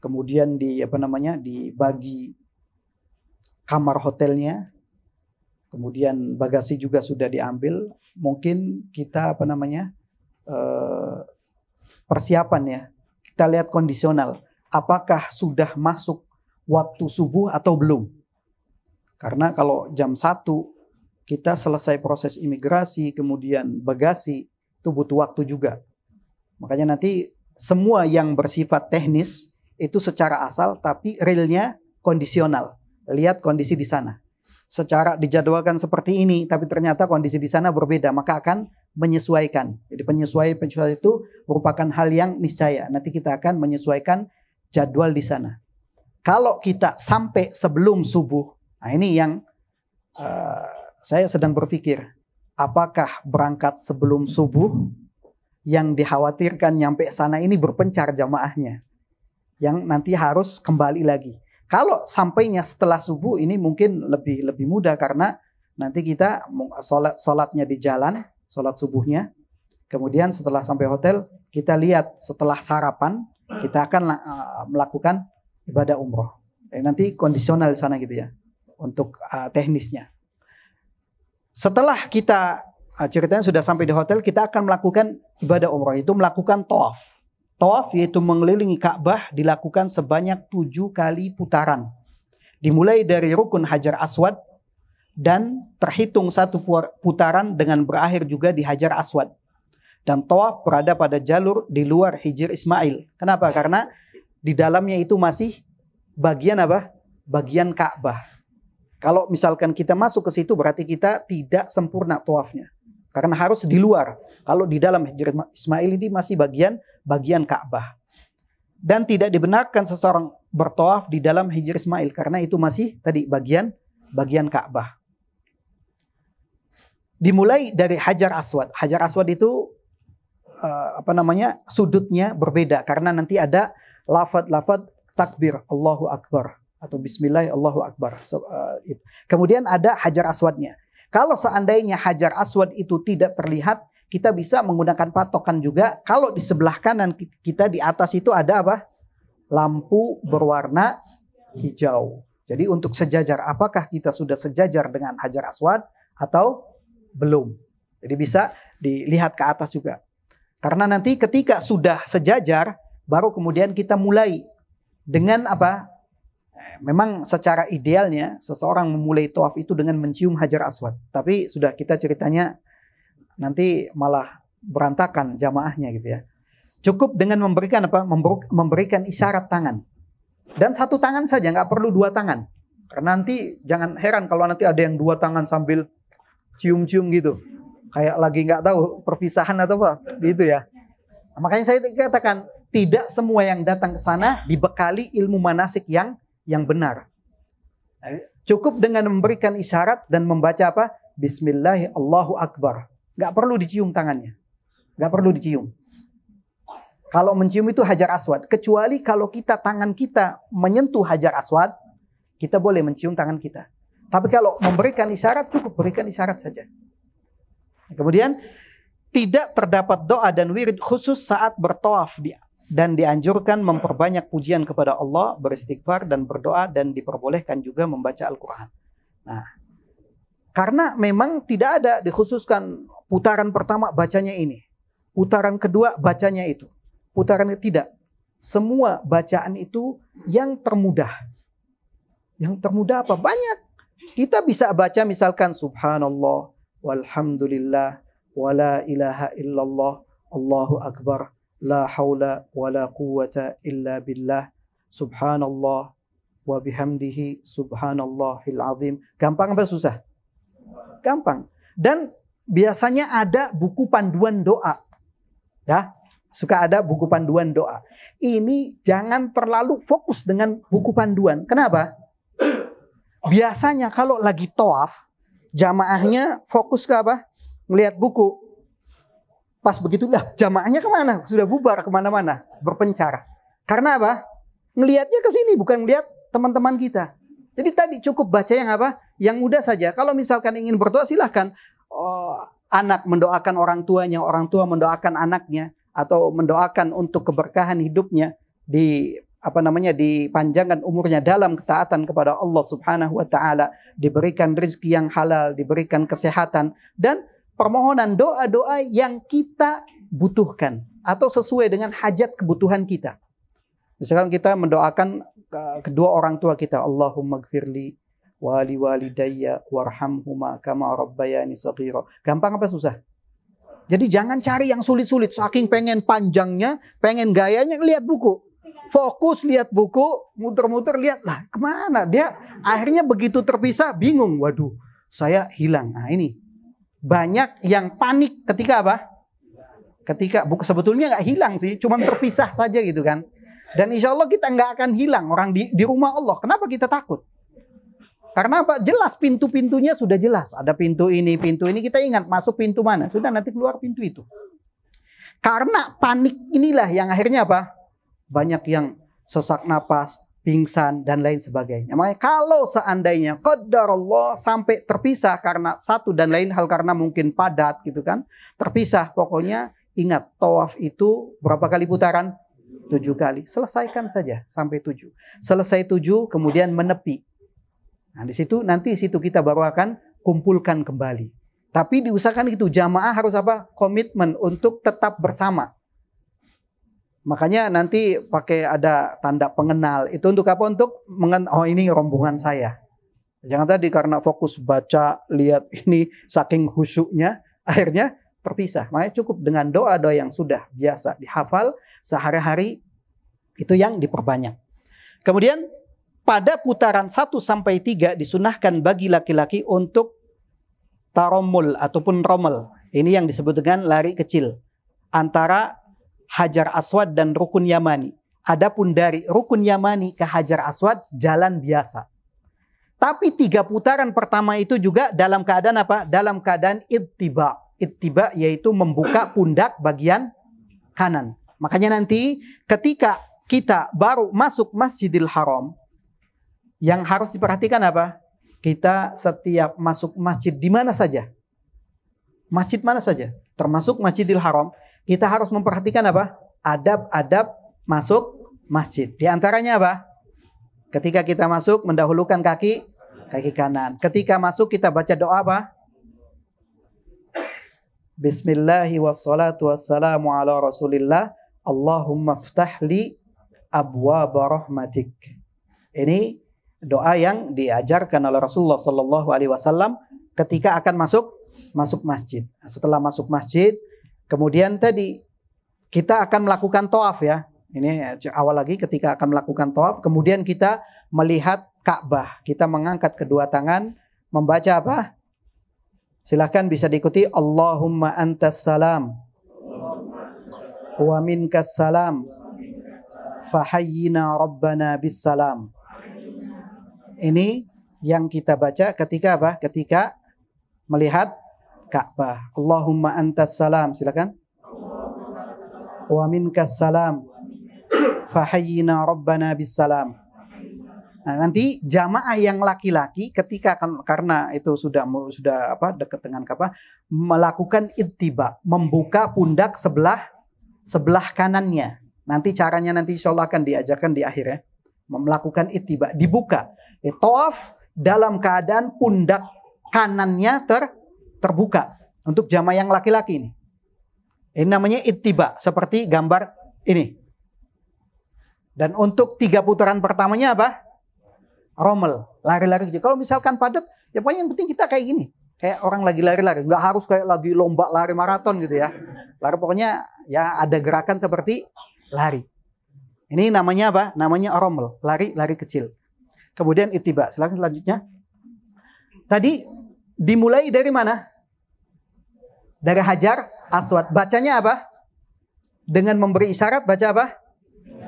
kemudian dibagi kamar hotelnya, kemudian bagasi juga sudah diambil. Mungkin kita persiapan ya, kita lihat kondisional, apakah sudah masuk waktu subuh atau belum. Karena kalau jam 1 kita selesai proses imigrasi, kemudian bagasi, itu butuh waktu juga. Makanya nanti semua yang bersifat teknis itu secara asal, tapi realnya kondisional. Lihat kondisi di sana. Secara dijadwalkan seperti ini, tapi ternyata kondisi di sana berbeda, maka akan menyesuaikan. Jadi penyesuaian itu merupakan hal yang niscaya. Nanti kita akan menyesuaikan jadwal di sana. Kalau kita sampai sebelum subuh, nah ini yang saya sedang berpikir, apakah berangkat sebelum subuh yang dikhawatirkan nyampe sana ini berpencar jamaahnya, yang nanti harus kembali lagi. Kalau sampainya setelah subuh ini mungkin lebih mudah, karena nanti kita sholatnya di jalan, sholat subuhnya. Kemudian setelah sampai hotel, kita lihat setelah sarapan, kita akan melakukan ibadah umroh. Nanti kondisional di sana gitu ya, untuk teknisnya. Setelah kita ceritanya sudah sampai di hotel, kita akan melakukan ibadah umroh, itu melakukan tawaf. Tawaf yaitu mengelilingi Ka'bah dilakukan sebanyak 7 kali putaran. Dimulai dari rukun Hajar Aswad dan terhitung 1 putaran dengan berakhir juga di Hajar Aswad. Dan tawaf berada pada jalur di luar Hijr Ismail. Kenapa? Karena di dalamnya itu masih bagian apa? Bagian Ka'bah. Kalau misalkan kita masuk ke situ berarti kita tidak sempurna tawafnya. Karena harus di luar. Kalau di dalam Hijr Ismail ini masih bagian Ka'bah. Dan tidak dibenarkan seseorang bertawaf di dalam Hijr Ismail karena itu masih tadi bagian Ka'bah. Dimulai dari Hajar Aswad. Hajar Aswad itu sudutnya berbeda karena nanti ada lafaz takbir Allahu Akbar atau Bismillah Allahu Akbar. Kemudian ada Hajar Aswadnya. Kalau seandainya Hajar Aswad itu tidak terlihat, kita bisa menggunakan patokan juga. Kalau di sebelah kanan kita di atas itu ada apa? Lampu berwarna hijau. Jadi untuk sejajar, apakah kita sudah sejajar dengan Hajar Aswad atau belum? Jadi bisa dilihat ke atas juga. Karena nanti ketika sudah sejajar, baru kemudian kita mulai dengan apa? Memang secara idealnya seseorang memulai tawaf itu dengan mencium Hajar Aswad. Tapi sudah kita ceritanya nanti malah berantakan jamaahnya gitu ya. Cukup dengan memberikan apa? Memberikan isyarat tangan. Dan 1 tangan saja, nggak perlu 2 tangan. Karena nanti jangan heran kalau nanti ada yang 2 tangan sambil cium-cium gitu. Kayak lagi nggak tahu perpisahan atau apa gitu ya. Nah, makanya saya katakan tidak semua yang datang ke sana dibekali ilmu manasik yang benar. Cukup dengan memberikan isyarat dan membaca apa? Bismillah Allahu Akbar. Gak perlu dicium tangannya. Gak perlu dicium. Kalau mencium itu Hajar Aswad. Kecuali kalau tangan kita menyentuh Hajar Aswad, kita boleh mencium tangan kita. Tapi kalau memberikan isyarat, cukup berikan isyarat saja. Kemudian tidak terdapat doa dan wirid khusus saat bertawaf dan dianjurkan memperbanyak pujian kepada Allah, beristighfar dan berdoa, dan diperbolehkan juga membaca Al-Quran. Nah, karena memang tidak ada dikhususkan putaran pertama bacanya ini, putaran kedua bacanya itu, putaran ketiga. Semua bacaan itu yang termudah. Yang termudah apa? Banyak. Kita bisa baca misalkan Subhanallah, walhamdulillah, wala ilaha illallah, Allahu Akbar. La haula wa la quwwata illa billah. Subhanallah wa bihamdihi subhanallahil azim. Gampang apa susah? Gampang. Dan biasanya ada buku panduan doa. Ya. Suka ada buku panduan doa. Ini jangan terlalu fokus dengan buku panduan. Kenapa? Biasanya kalau lagi tawaf, jamaahnya fokus ke apa? Melihat buku. Pas begitu, lah jamaahnya kemana? Sudah bubar kemana-mana, berpencar. Karena apa? Ngelihatnya ke sini, bukan ngelihat teman-teman kita. Jadi tadi cukup baca yang apa? Yang mudah saja. Kalau misalkan ingin berdoa, silahkan. Anak mendoakan orang tuanya, orang tua mendoakan anaknya, atau mendoakan untuk keberkahan hidupnya, dipanjangkan umurnya dalam ketaatan kepada Allah Subhanahu wa taala, diberikan rezeki yang halal, diberikan kesehatan, dan permohonan doa-doa yang kita butuhkan atau sesuai dengan hajat kebutuhan kita. Misalkan kita mendoakan kedua orang tua kita, Allahumma gfirli wali walidayya warhamhuma kama rabbayani shaghira. Gampang apa susah? Jadi jangan cari yang sulit-sulit. Saking pengen panjangnya, pengen gayanya, lihat buku. Fokus lihat buku, muter-muter lihat lah kemana. Dia akhirnya begitu terpisah, bingung. Waduh, saya hilang. Nah ini. Banyak yang panik ketika apa? Ketika buku sebetulnya nggak hilang sih, cuma terpisah saja gitu kan. Dan insya Allah kita nggak akan hilang orang di rumah Allah. Kenapa kita takut? Karena apa? Jelas pintu-pintunya sudah jelas. Ada pintu ini kita ingat masuk pintu mana. Sudah nanti keluar pintu itu. Karena panik inilah yang akhirnya apa? Banyak yang sesak napas, pingsan, dan lain sebagainya. Makanya kalau seandainya qadarullah sampai terpisah karena satu dan lain hal, karena mungkin padat gitu kan. Terpisah, pokoknya ingat tawaf itu berapa kali putaran? 7 kali. Selesaikan saja sampai 7. Selesai 7 kemudian menepi. Nah, di situ kita baru akan kumpulkan kembali. Tapi diusahakan itu jamaah harus apa? Komitmen untuk tetap bersama. Makanya nanti pakai ada tanda pengenal. Itu untuk apa? Untuk oh ini rombongan saya. Jangan tadi karena fokus baca, lihat ini saking khusyuknya akhirnya terpisah. Makanya cukup dengan doa-doa yang sudah biasa dihafal sehari-hari, itu yang diperbanyak. Kemudian pada putaran 1-3 disunahkan bagi laki-laki untuk taromul ataupun romel. Ini yang disebut dengan lari kecil antara Hajar Aswad dan Rukun Yamani. Adapun dari Rukun Yamani ke Hajar Aswad jalan biasa. Tapi 3 putaran pertama itu juga dalam keadaan apa? Dalam keadaan ittiba. Ittiba yaitu membuka pundak bagian kanan. Makanya nanti ketika kita baru masuk Masjidil Haram, yang harus diperhatikan apa? Kita setiap masuk masjid di mana saja, masjid mana saja, termasuk Masjidil Haram, kita harus memperhatikan apa? Adab-adab masuk masjid. Di antaranya apa? Ketika kita masuk mendahulukan kaki kanan. Ketika masuk kita baca doa apa? Bismillahi wassalatu wassalamu ala rasulillah. Allahumma ftahli abwaba rahmatik. Ini doa yang diajarkan oleh Rasulullah Sallallahu Alaihi Wasallam ketika akan masuk masjid. Setelah masuk masjid, kemudian tadi kita akan melakukan tawaf ya. Ini awal lagi ketika akan melakukan tawaf. Kemudian kita melihat Ka'bah. Kita mengangkat kedua tangan, membaca apa? Silahkan bisa diikuti. Allahumma antas salam wa minkas salam fahayyina rabbana bis salam. Ini yang kita baca ketika apa? Ketika melihat Ka'bah. Allahumma antas salam. Silakan. Wa minkas salam fahayyina rabbana bis salam. Nah, nanti jamaah yang laki-laki ketika karena itu sudah apa dekat dengan Ka'bah, melakukan ittiba, membuka pundak sebelah kanannya. Nanti caranya insyaallah akan diajarkan di akhir ya. Melakukan ittiba, dibuka. Tawaf dalam keadaan pundak kanannya terbuka untuk jamaah yang laki-laki ini. Ini namanya ittiba, seperti gambar ini. Dan untuk 3 putaran pertamanya apa? Rommel, lari-lari gitu. Kalau misalkan padat, ya pokoknya yang penting kita kayak gini. Kayak orang lagi lari-lari. Nggak harus kayak lagi lomba lari maraton gitu ya. Lari pokoknya ya ada gerakan seperti lari. Ini namanya apa? Namanya rommel, lari kecil. Kemudian ittiba. Silakan selanjutnya. Tadi dimulai dari mana? Dari Hajar Aswad. Bacanya apa? dengan memberi isyarat baca apa?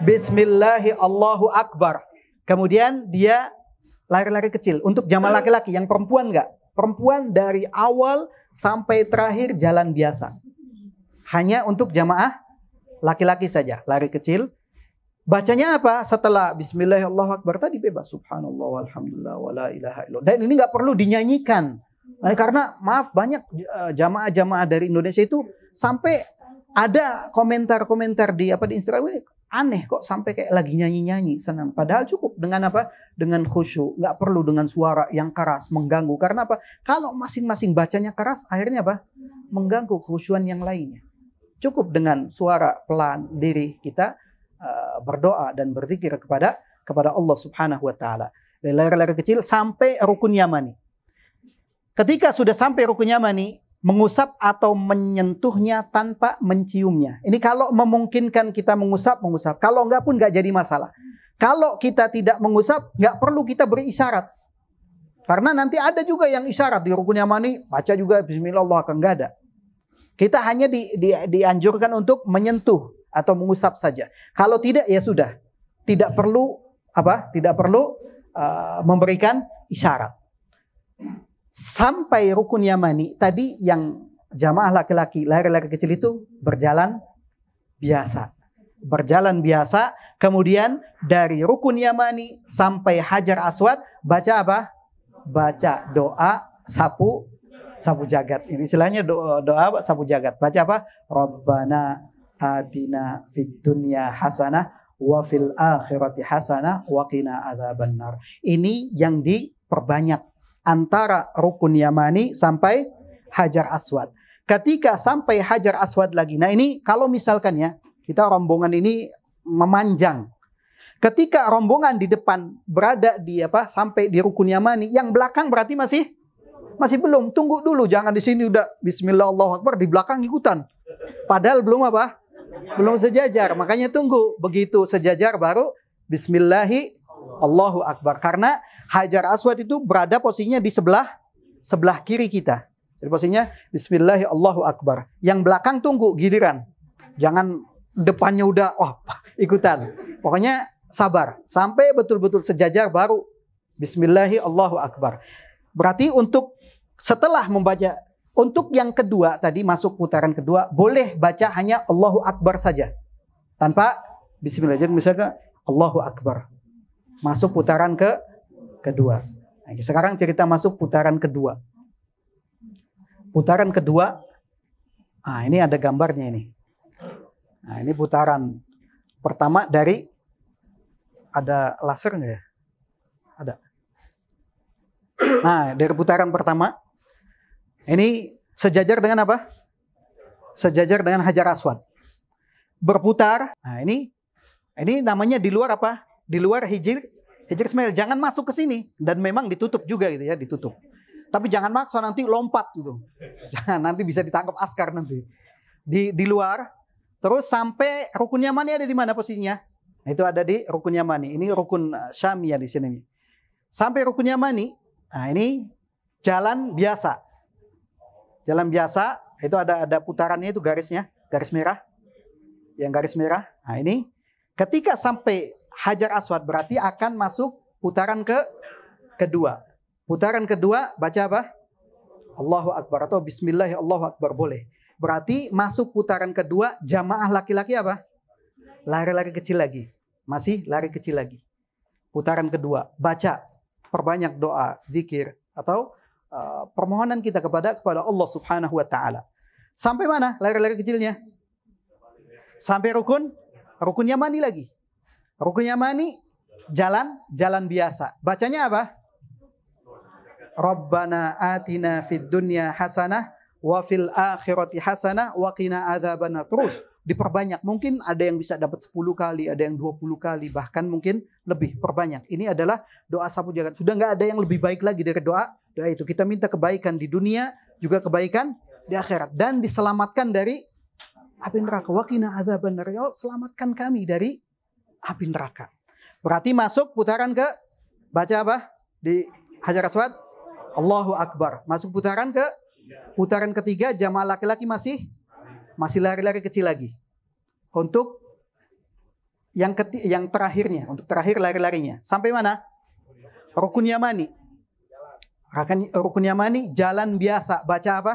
Bismillahi Allahu Akbar. Kemudian dia lari-lari kecil. Untuk jamaah laki-laki, yang perempuan enggak. Perempuan dari awal sampai terakhir jalan biasa. Hanya untuk jamaah laki-laki saja, lari kecil. Bacanya apa? Setelah Bismillah Allahu Akbar tadi bebas. Subhanallah walhamdulillah wala ilaha illallah. Dan ini nggak perlu dinyanyikan. Karena maaf, banyak jamaah-jamaah dari Indonesia itu sampai ada komentar-komentar di Instagram ini, aneh kok sampai kayak lagi nyanyi-nyanyi senang. Padahal cukup dengan apa? Dengan khusyuk. Nggak perlu dengan suara yang keras mengganggu. Karena apa? Kalau masing-masing bacanya keras, akhirnya apa? Mengganggu khusyuan yang lainnya. Cukup dengan suara pelan diri kita berdoa dan berzikir kepada Allah Subhanahu wa taala. Dari lari-lari kecil sampai rukun yamani. Ketika sudah sampai rukun yamani, mengusap atau menyentuhnya tanpa menciumnya. Ini kalau memungkinkan kita mengusap. Kalau enggak pun enggak jadi masalah. Kalau kita tidak mengusap, enggak perlu kita beri isyarat. Karena nanti ada juga yang isyarat di rukun yamani, baca juga Bismillah Allah akan enggak ada. Kita hanya dianjurkan untuk menyentuh atau mengusap saja. Kalau tidak ya sudah, tidak perlu memberikan isyarat. Sampai rukun yamani tadi yang jamaah laki-laki lari-lari kecil itu berjalan biasa. Kemudian dari rukun yamani sampai Hajar Aswad baca apa? Baca doa sapu jagat. Ini istilahnya doa sapu jagat. Baca apa? Rabbana atina fid dunya hasanah wa fil akhirati hasanah wa qina adzabannar. Ini yang diperbanyak antara rukun yamani sampai Hajar Aswad. Ketika sampai Hajar Aswad lagi. Nah, ini kalau misalkan ya, kita rombongan ini memanjang. Ketika rombongan di depan berada di sampai di rukun yamani, yang belakang berarti masih belum. Tunggu dulu, jangan di sini udah Bismillah Allahu Akbar, di belakang ikutan. Padahal belum belum sejajar. Makanya tunggu, begitu sejajar baru Bismillahi Allahu Akbar. Karena Hajar Aswad itu berada posisinya di sebelah kiri kita. Jadi posisinya Bismillahi Allahu Akbar. Yang belakang tunggu giliran. Jangan depannya udah ikutan. Pokoknya sabar sampai betul-betul sejajar baru Bismillahi Allahu Akbar. Berarti untuk setelah membaca, untuk yang kedua tadi masuk putaran kedua, boleh baca hanya Allahu Akbar saja. Tanpa Bismillah. Jadi misalnya Allahu Akbar. Masuk putaran kedua. Nah, sekarang cerita masuk putaran kedua. Putaran kedua, ini ada gambarnya ini. Nah, ini putaran pertama dari, ada laser nggak ya? Ada. Nah, dari putaran pertama, ini sejajar dengan apa? Sejajar dengan Hajar Aswad. Berputar. Nah, ini namanya di luar apa? Di luar Hijr Ismail. Jangan masuk ke sini. Dan memang ditutup juga gitu ya, ditutup. Tapi jangan maksa nanti lompat gitu. Jangan, nanti bisa ditangkap askar nanti. Di luar. Terus sampai rukun yamani ada di mana posisinya? Nah, itu ada di rukun yamani. Ini rukun Syamiyah di sini. Sampai rukun yamani. Nah, ini jalan biasa. Jalan biasa, itu ada putarannya, itu garisnya, garis merah. Yang garis merah. Nah, ini ketika sampai Hajar Aswad berarti akan masuk putaran kedua. Putaran kedua baca apa? Allahu Akbar atau Bismillah Allahu Akbar boleh. Berarti masuk putaran kedua, jamaah laki-laki apa? Lari-lari kecil lagi. Masih lari kecil lagi. Putaran kedua, baca, perbanyak doa, zikir atau permohonan kita kepada Allah Subhanahu wa taala. Sampai mana lari-lari kecilnya? Sampai rukun yamani lagi. Rukun yamani jalan biasa. Bacanya apa? Rabbana atina fid dunya hasanah wa fil akhirati hasanah wa qina adzabannar. Terus diperbanyak. Mungkin ada yang bisa dapat 10 kali, ada yang 20 kali, bahkan mungkin lebih, perbanyak. Ini adalah doa sapu jagat. Sudah nggak ada yang lebih baik lagi dari doa itu. Kita minta kebaikan di dunia, juga kebaikan di akhirat, dan diselamatkan dari api neraka. Wa qina adzabannar. Ya Allah, selamatkan kami dari api neraka. Berarti masuk putaran ke, baca apa? Di Hajar Aswad, Allahu Akbar. Masuk putaran ketiga, jamaah laki-laki masih lari-lari kecil lagi. Untuk yang terakhirnya, untuk terakhir lari-larinya. Sampai mana? Rukun yamani. Rukun yamani jalan biasa. Baca apa?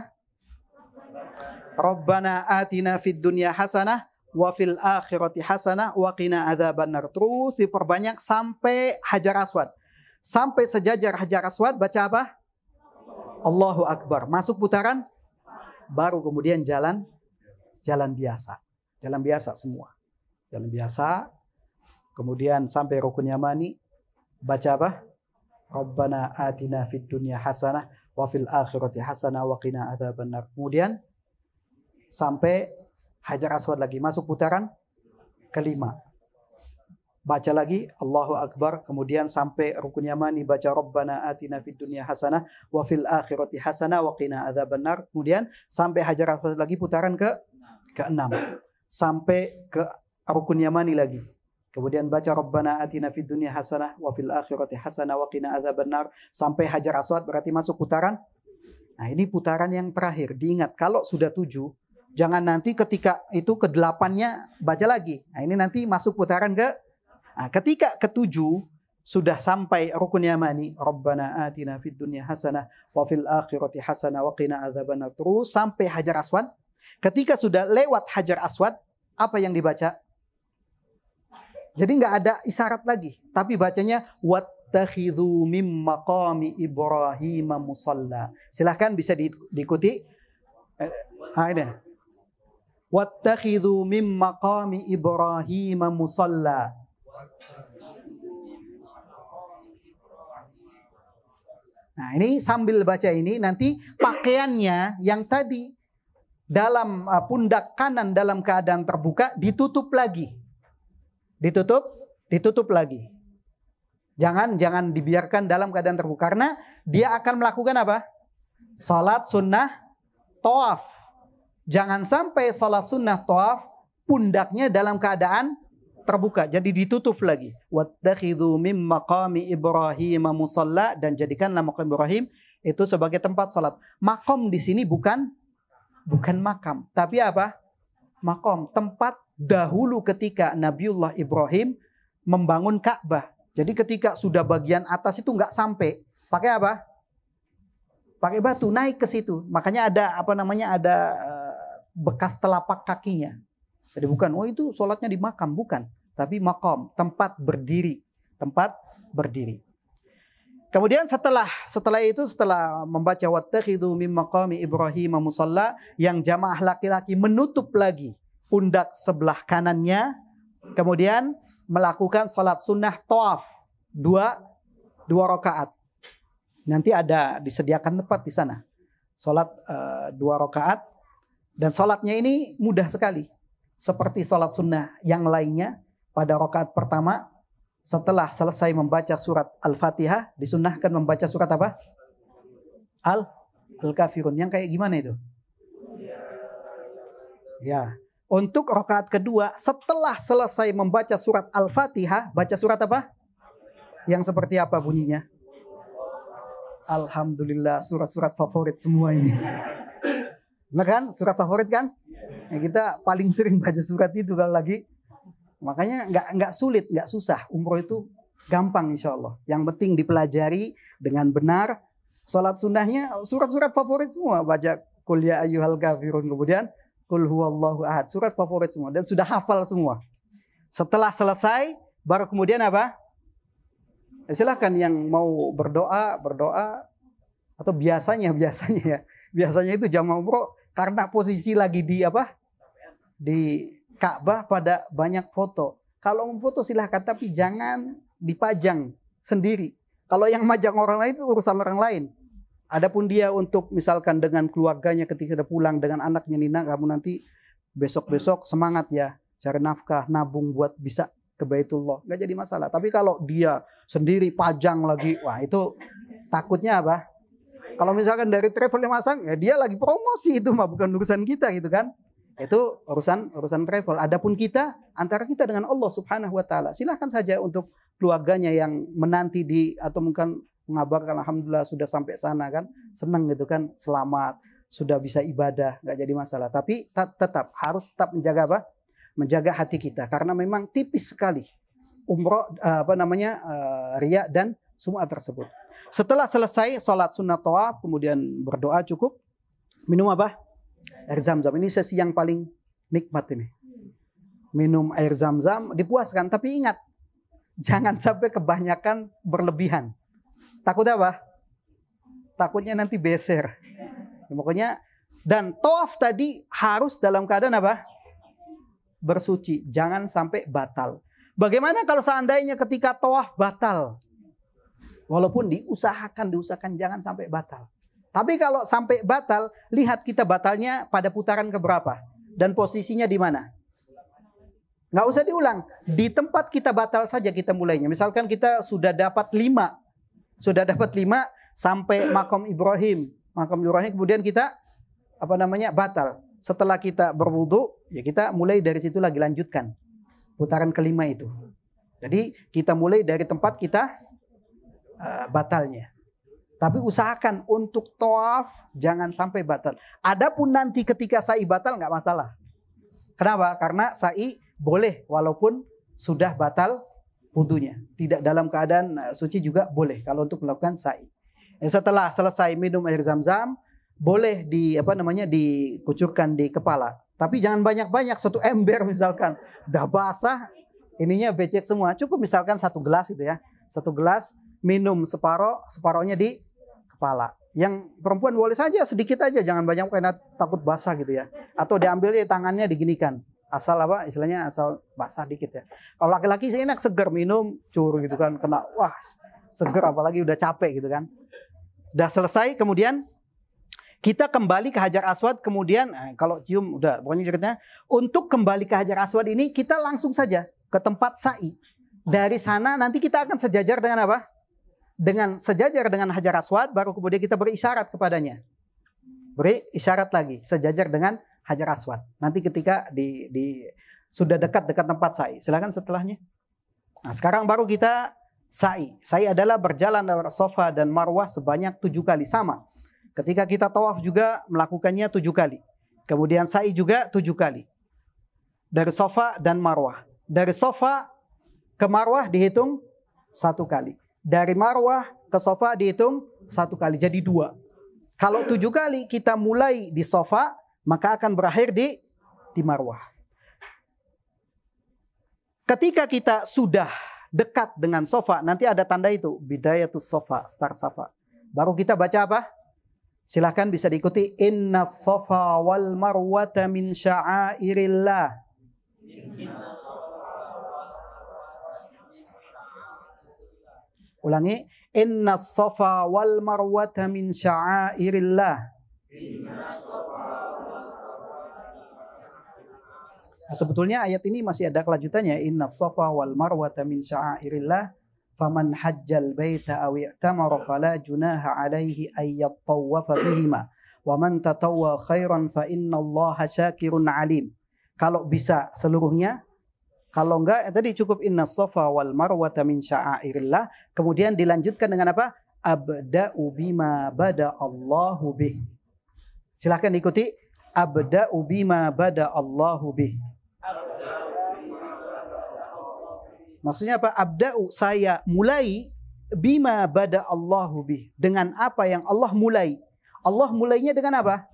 Rabbana atina fid dunya hasanah wa fil akhirati hasanah wa qina adzabannar. Terus diperbanyak sampai Hajar Aswad. Sampai sejajar Hajar Aswad baca apa? Allahu Akbar. Masuk putaran, baru kemudian jalan biasa. Jalan biasa semua. Jalan biasa. Kemudian sampai rukun yamani baca apa? Rabbana atina fid dunya hasanah wa fil akhirati hasanah wa qina adzabannar. Kemudian sampai Hajar Aswad lagi, masuk putaran kelima. Baca lagi Allahu Akbar, kemudian sampai rukun yamani baca Rabbana atina fid dunya hasanah wa fil akhirati hasanah wa qina adzabannar. Kemudian sampai Hajar Aswad lagi putaran ke-6. Sampai ke rukun yamani lagi. Kemudian baca Rabbana atina fid dunya hasanah wa fil akhirati hasanah wa qina adzabannar sampai Hajar Aswad, berarti masuk putaran. Nah, ini putaran yang terakhir. Diingat kalau sudah 7, jangan nanti ketika itu ke-8-nya baca lagi. Nah, ini nanti masuk putaran ketika ke-7 sudah sampai rukun yamani, Rabbana atina fid dunya hasanah wa fil akhirati hasanah wa qina adzabannar, terus sampai Hajar Aswad. Ketika sudah lewat Hajar Aswad, apa yang dibaca? Jadi nggak ada isyarat lagi, tapi bacanya wattakhidhu mim maqami Ibrahim musalla. Silahkan bisa diikuti. Ini. Wattakhidhu mim maqami Ibrahim musalla. Nah, ini sambil baca ini nanti pakaiannya yang tadi dalam pundak kanan dalam keadaan terbuka ditutup lagi. Ditutup lagi. Jangan dibiarkan dalam keadaan terbuka karena dia akan melakukan apa? Salat sunnah tawaf. Jangan sampai salat sunnah tawaf pundaknya dalam keadaan terbuka. Jadi ditutup lagi. Wattakhidhu mim maqami Ibrahim musalla, dan jadikanlah maqam Ibrahim itu sebagai tempat salat. Maqam di sini bukan makam, tapi apa? Maqam, tempat dahulu ketika Nabiullah Ibrahim membangun Ka'bah. Jadi ketika sudah bagian atas itu nggak sampai, pakai apa? Pakai batu, naik ke situ. Makanya ada bekas telapak kakinya. Jadi bukan, itu sholatnya di makam, bukan. Tapi maqam, tempat berdiri. Kemudian setelah membaca wattakhidhu mim maqami Ibrahim musalla, yang jamaah laki-laki menutup lagi pundak sebelah kanannya, kemudian melakukan salat sunnah tawaf 2 rakaat. Nanti ada disediakan tempat di sana. Salat 2 rakaat, dan salatnya ini mudah sekali. Seperti salat sunnah yang lainnya, pada rakaat pertama setelah selesai membaca surat Al-Fatihah disunnahkan membaca surat apa? Al-Kafirun. Yang kayak gimana itu? Ya. Untuk rakaat kedua, setelah selesai membaca surat Al-Fatihah, baca surat apa? Yang seperti apa bunyinya? Alhamdulillah, surat-surat favorit semua ini. Benar kan? Surat favorit kan? Ya, kita paling sering baca surat itu kalau lagi. Makanya nggak sulit, nggak susah. Umroh itu gampang insya Allah. Yang penting dipelajari dengan benar. Salat sunnahnya, surat-surat favorit semua. Baca Qul ya ayyuhal kafirun, kemudian Qul huwallahu ahad, surat favorit semua, dan sudah hafal semua. Setelah selesai, baru kemudian apa? Silakan yang mau berdoa, atau biasanya itu jamaah umroh karena posisi lagi di Ka'bah pada banyak foto. Kalau mau foto silahkan, tapi jangan dipajang sendiri. Kalau yang majang orang lain itu urusan orang lain. Adapun dia untuk misalkan dengan keluarganya ketika dia pulang dengan anaknya, Nina, kamu nanti besok-besok semangat ya cari nafkah, nabung buat bisa ke Baitullah, nggak jadi masalah. Tapi kalau dia sendiri pajang lagi, wah itu takutnya apa? Kalau misalkan dari travel yang masang, ya dia lagi promosi, itu mah bukan urusan kita gitu kan? Itu urusan travel. Adapun kita, antara kita dengan Allah Subhanahu Wa Taala, silahkan saja untuk keluarganya yang menanti atau mungkin mengabarkan alhamdulillah sudah sampai sana kan, senang gitu kan, selamat, sudah bisa ibadah, nggak jadi masalah. Tapi harus tetap menjaga apa? menjaga hati kita karena memang tipis sekali umroh riya dan sum'ah tersebut. Setelah selesai sholat sunnah tawaf, kemudian berdoa cukup, minum apa? Air zam-zam. Ini sesi yang paling nikmat ini. Minum air zam-zam dipuaskan, tapi ingat, jangan sampai kebanyakan berlebihan. Takut apa? Takutnya nanti beser. Pokoknya, dan tawaf tadi harus dalam keadaan apa? Bersuci, jangan sampai batal. Bagaimana kalau seandainya ketika tawaf batal? Walaupun diusahakan jangan sampai batal. Tapi kalau sampai batal, lihat kita batalnya pada putaran keberapa dan posisinya di mana. Nggak usah diulang. Di tempat kita batal saja kita mulainya. Misalkan kita sudah dapat 5 sampai makam Ibrahim, kemudian kita batal. Setelah kita berwudu, ya kita mulai dari situ lagi lanjutkan putaran kelima itu. Jadi kita mulai dari tempat kita batalnya. Tapi usahakan untuk tawaf jangan sampai batal. Adapun nanti ketika sa'i batal nggak masalah. Kenapa? Karena sa'i boleh walaupun sudah batal wudunya. Tidak dalam keadaan suci juga boleh kalau untuk melakukan sa'i. Setelah selesai minum air zam-zam, boleh dikucurkan di kepala. Tapi jangan banyak-banyak, 1 ember misalkan. Udah basah, ininya becek semua. Cukup misalkan 1 gelas itu ya. 1 gelas, minum separohnya di kepala. Yang perempuan boleh saja sedikit aja, jangan banyak karena takut basah gitu ya. Atau diambil tangannya diginikan. Asal istilahnya asal basah dikit ya. Kalau laki-laki sih enak seger minum cur gitu kan, kena seger apalagi udah capek gitu kan. Udah selesai kemudian kita kembali ke Hajar Aswad, kemudian kalau cium udah pokoknya ceritanya untuk kembali ke Hajar Aswad ini kita langsung saja ke tempat sa'i. Dari sana nanti kita akan sejajar dengan apa? Sejajar dengan Hajar Aswad, baru kemudian kita beri isyarat kepadanya. Beri isyarat lagi, sejajar dengan Hajar Aswad. Nanti ketika sudah dekat tempat sa'i. Silakan setelahnya. Nah, sekarang baru kita sa'i. Sa'i adalah berjalan dari Safa dan Marwah sebanyak 7 kali sama. Ketika kita tawaf juga melakukannya 7 kali. Kemudian sa'i juga 7 kali. Dari Safa dan Marwah. Dari Safa ke Marwah dihitung 1 kali. Dari Marwah ke Safa dihitung 1 kali. Jadi 2. Kalau 7 kali kita mulai di Safa, maka akan berakhir di Marwah. Ketika kita sudah dekat dengan Safa, nanti ada tanda itu. Bidayatus Safa, start Safa. Baru kita baca apa? Silahkan bisa diikuti. Inna Safa wal Marwata min sya'airillah. Ulangi. Inna Safa wal Marwata min sya'airillah. Nah, sebetulnya ayat ini masih ada kelanjutannya. Inna Safa wal Marwata min sya'airillah. Faman hajjal baita aw i'tamara fala junaha alaihi ay yattawwafa bihima. Wa man tatawwa khairan fa innallaha syakirun alim. Kalau bisa seluruhnya, kalau enggak tadi cukup inna safa wal marwata min sya'airillah, kemudian dilanjutkan dengan apa? Abda'u bima bada Allahu bih. Silakan ikuti. Abda'u bima bada Allahu bih. Maksudnya apa? Abda'u, saya mulai bima bada Allahu bih, dengan apa yang Allah mulai. Allah mulainya dengan apa?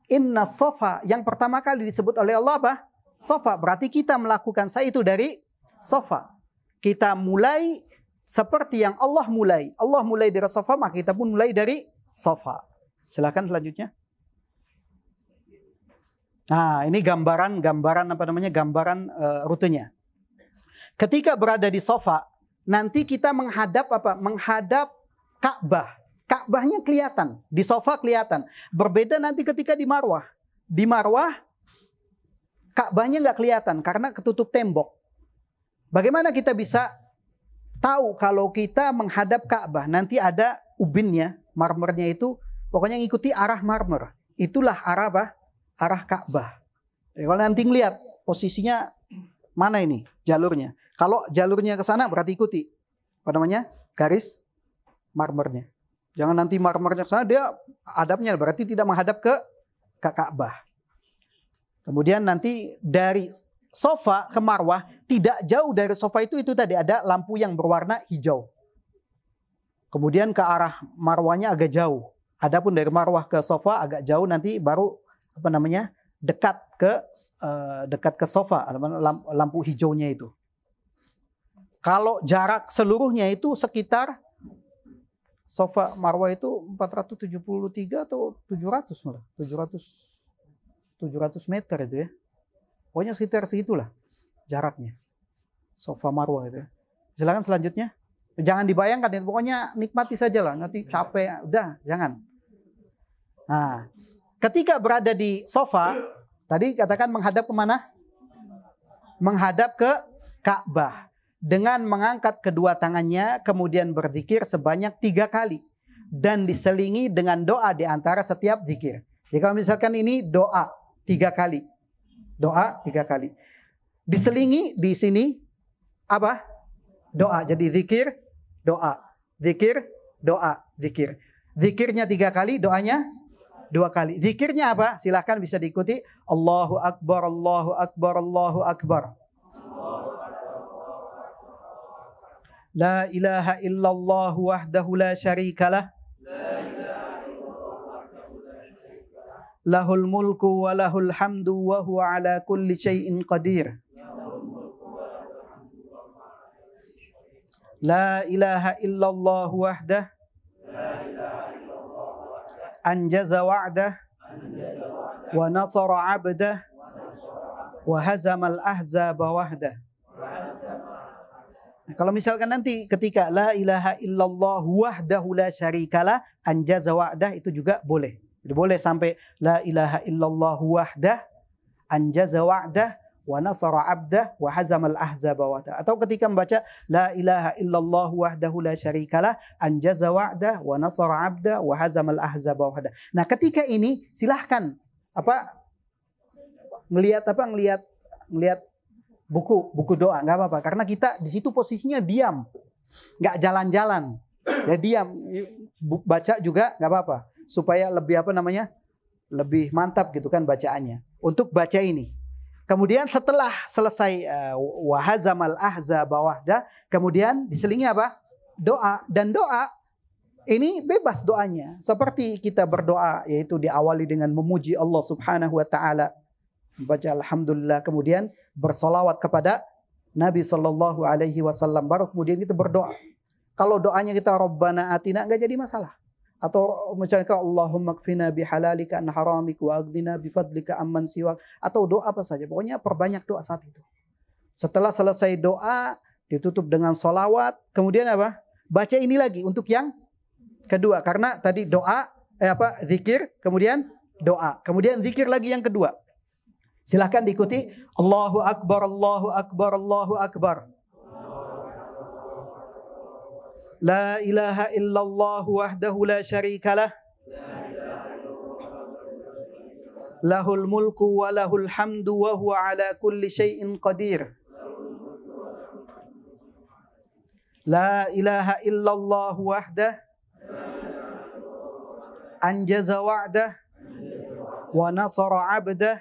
Inna safa, yang pertama kali disebut oleh Allah apa? Safa. Berarti kita melakukan sa'i itu dari safa. Kita mulai seperti yang Allah mulai. Allah mulai dari safa, maka kita pun mulai dari safa. Silakan selanjutnya. Nah, ini gambaran rutenya. Ketika berada di Safa, nanti kita menghadap apa? Menghadap Ka'bah. Ka'bahnya kelihatan, di Safa kelihatan. Berbeda nanti ketika di Marwah. Di Marwah, Ka'bahnya nggak kelihatan karena ketutup tembok. Bagaimana kita bisa tahu kalau kita menghadap Ka'bah? Nanti ada ubinnya, marmernya itu, pokoknya ngikuti arah marmer. Itulah arah apa? Arah Ka'bah. Kalau nanti ngelihat posisinya mana ini jalurnya. Kalau jalurnya ke sana berarti ikuti garis marmernya. Jangan nanti marmernya ke sana dia hadapnya berarti tidak menghadap ke Ka'bah. Kemudian nanti dari Safa ke Marwah, tidak jauh dari Safa itu tadi ada lampu yang berwarna hijau. Kemudian ke arah Marwahnya agak jauh. Adapun dari Marwah ke Safa agak jauh, nanti baru dekat ke Safa, lampu hijaunya itu. Kalau jarak seluruhnya itu sekitar Safa Marwah itu 473 atau 700 malah. 700 meter itu ya. Pokoknya sekitar segitulah jaraknya. Safa Marwah itu ya. Silakan selanjutnya. Jangan dibayangkan ya, pokoknya nikmati saja lah. Nanti capek, udah jangan. Nah, ketika berada di Safa, tadi katakan menghadap kemana? Menghadap ke Ka'bah. Dengan mengangkat kedua tangannya, kemudian berzikir sebanyak 3 kali. Dan diselingi dengan doa di antara setiap zikir. Jadi kalau misalkan ini doa 3 kali. Doa 3 kali. Diselingi di sini apa? Doa. Jadi zikir, doa. Zikir, doa, zikir. Zikirnya 3 kali, doanya 2 kali. Zikirnya apa? Silahkan bisa diikuti. Allahu Akbar, Allahu Akbar, Allahu Akbar. La ilaha illallah wahdahu la syarikalah. Lahul mulku wa lahul hamdu wa huwa ala kulli syai'in qadir. La ilaha illallah wahdah. Anjaza wa'dah. Wa nasara 'abdah. Wa hazamal ahzaba wahdah. Nah, kalau misalkan nanti ketika la ilaha illallah wahdahu la syarikalah anjaza wa'dah itu juga boleh. Jadi boleh sampai la ilaha illallah wahdah anjaza wa'dah wa nasara 'abdah wa hazamal ahzaba wahdah. Atau ketika membaca la ilaha illallah wahdahu la syarikalah anjaza wa'dah wa nasara 'abdah wa hazamal ahzaba wahdah. Nah, ketika ini silahkan ngelihat buku doa, nggak apa-apa, karena kita di situ posisinya diam, nggak jalan-jalan, ya diam, baca juga nggak apa-apa, supaya lebih lebih mantap gitu kan bacaannya. Untuk baca ini, kemudian setelah selesai wahazamal ahzaba wahdah, kemudian diselingi apa? Doa. Dan doa ini bebas doanya, seperti kita berdoa, yaitu diawali dengan memuji Allah Subhanahu wa Ta'ala, membaca alhamdulillah, kemudian bersolawat kepada Nabi Sallallahu Alaihi Wasallam, baru kemudian kita berdoa. Kalau doanya kita Rabbana atina, nggak jadi masalah. Atau misalnya Allahumma kfina bihalalika an haramik wa aghnina bifadlika amman siwak, atau doa apa saja. Pokoknya perbanyak doa saat itu. Setelah selesai doa, ditutup dengan solawat. Kemudian apa? Baca ini lagi untuk yang kedua. Karena tadi doa, zikir, kemudian doa. Kemudian zikir lagi yang kedua. Silahkan diikuti. Allahu Akbar, Allahu Akbar, Allahu Akbar. La ilaha illallah wahdahu la syarikalah. Lahul mulku wa lahul hamdu wa huwa ala kulli syai'in qadir. La ilaha illallah wahdah. Anjaza wa'dah. Wa nasara 'abdah.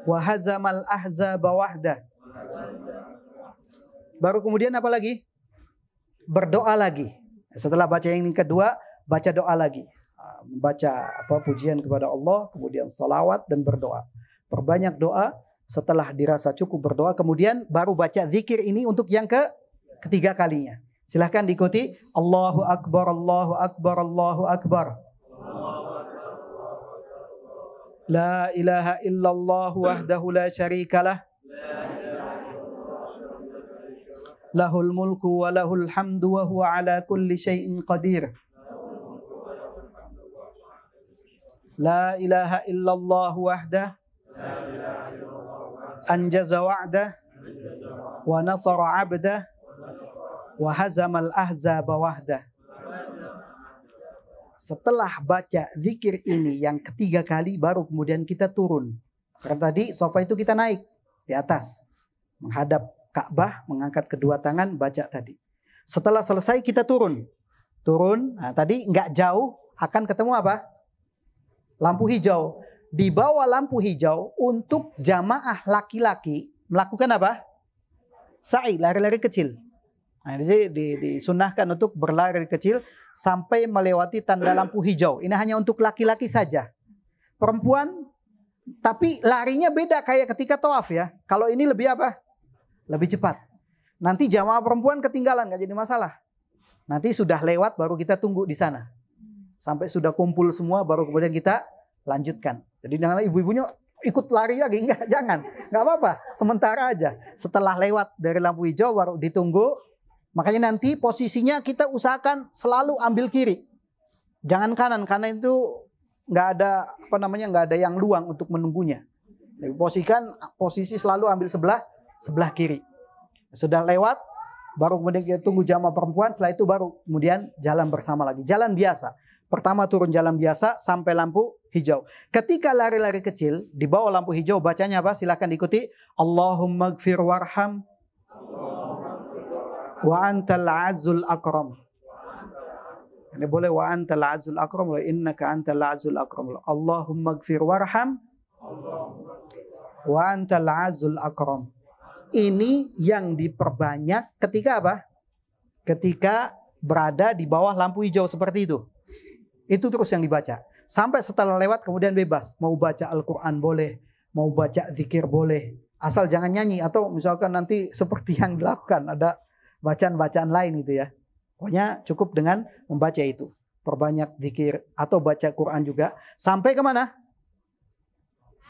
Wa hazamal ahzaba wahdah. Baru kemudian apa lagi? Berdoa lagi. Setelah baca yang kedua, baca doa lagi. Membaca pujian kepada Allah, kemudian salawat dan berdoa. Perbanyak doa. Setelah dirasa cukup berdoa, kemudian baru baca zikir ini untuk yang ketiga kalinya. Silahkan diikuti. Allahu Akbar, Allahu Akbar, Allahu Akbar. La ilaha illallah wahdahu la syarikalah. Lahul mulku wa lahul hamdu wa huwa ala kulli syai'in qadir. La ilaha illallah wahdah. Anjaza wa'dah. Wa nasara 'abdah. Wa hazamal ahzaba wahdah. Setelah baca zikir ini yang ketiga kali, baru kemudian kita turun. Karena tadi Safa itu kita naik di atas, menghadap Ka'bah, mengangkat kedua tangan, baca tadi. Setelah selesai kita turun. Nah, tadi nggak jauh akan ketemu apa? Lampu hijau. di bawah lampu hijau untuk jamaah laki-laki melakukan apa? Sa'i, lari-lari kecil. Nah, jadi disunahkan untuk berlari kecil sampai melewati tanda lampu hijau. Ini hanya untuk laki-laki saja. Perempuan, tapi larinya beda kayak ketika tawaf ya. Kalau ini lebih apa? Lebih cepat. Nanti jamaah perempuan ketinggalan, nggak jadi masalah. Nanti sudah lewat baru kita tunggu di sana. Sampai sudah kumpul semua baru kemudian kita lanjutkan. Jadi jangan ibu-ibunya ikut lari lagi, enggak, jangan. Enggak apa-apa, sementara aja. Setelah lewat dari lampu hijau baru ditunggu. Makanya nanti posisinya kita usahakan selalu ambil kiri. Jangan kanan, karena itu enggak ada enggak ada yang luang untuk menunggunya. Jadi posisi selalu ambil sebelah kiri. Sudah lewat baru kemudian kita tunggu jamaah perempuan, setelah itu baru kemudian jalan bersama lagi. Jalan biasa. Pertama turun jalan biasa sampai lampu hijau. Ketika lari-lari kecil di bawah lampu hijau bacanya apa? Silakan diikuti. Allahumma gfir warham wa antal azul akram. Ini boleh wa antal azul akram wa innaka antal azul akram. Allahumma gfir warham wa antal azul akram. Ini yang diperbanyak ketika apa? Ketika berada di bawah lampu hijau seperti itu. Itu terus yang dibaca. Sampai setelah lewat kemudian bebas. Mau baca Al-Quran boleh. Mau baca zikir boleh. Asal jangan nyanyi. Atau misalkan nanti seperti yang dilakukan. Ada bacaan-bacaan lain gitu ya. Pokoknya cukup dengan membaca itu. Perbanyak zikir. Atau baca Quran juga. Sampai kemana?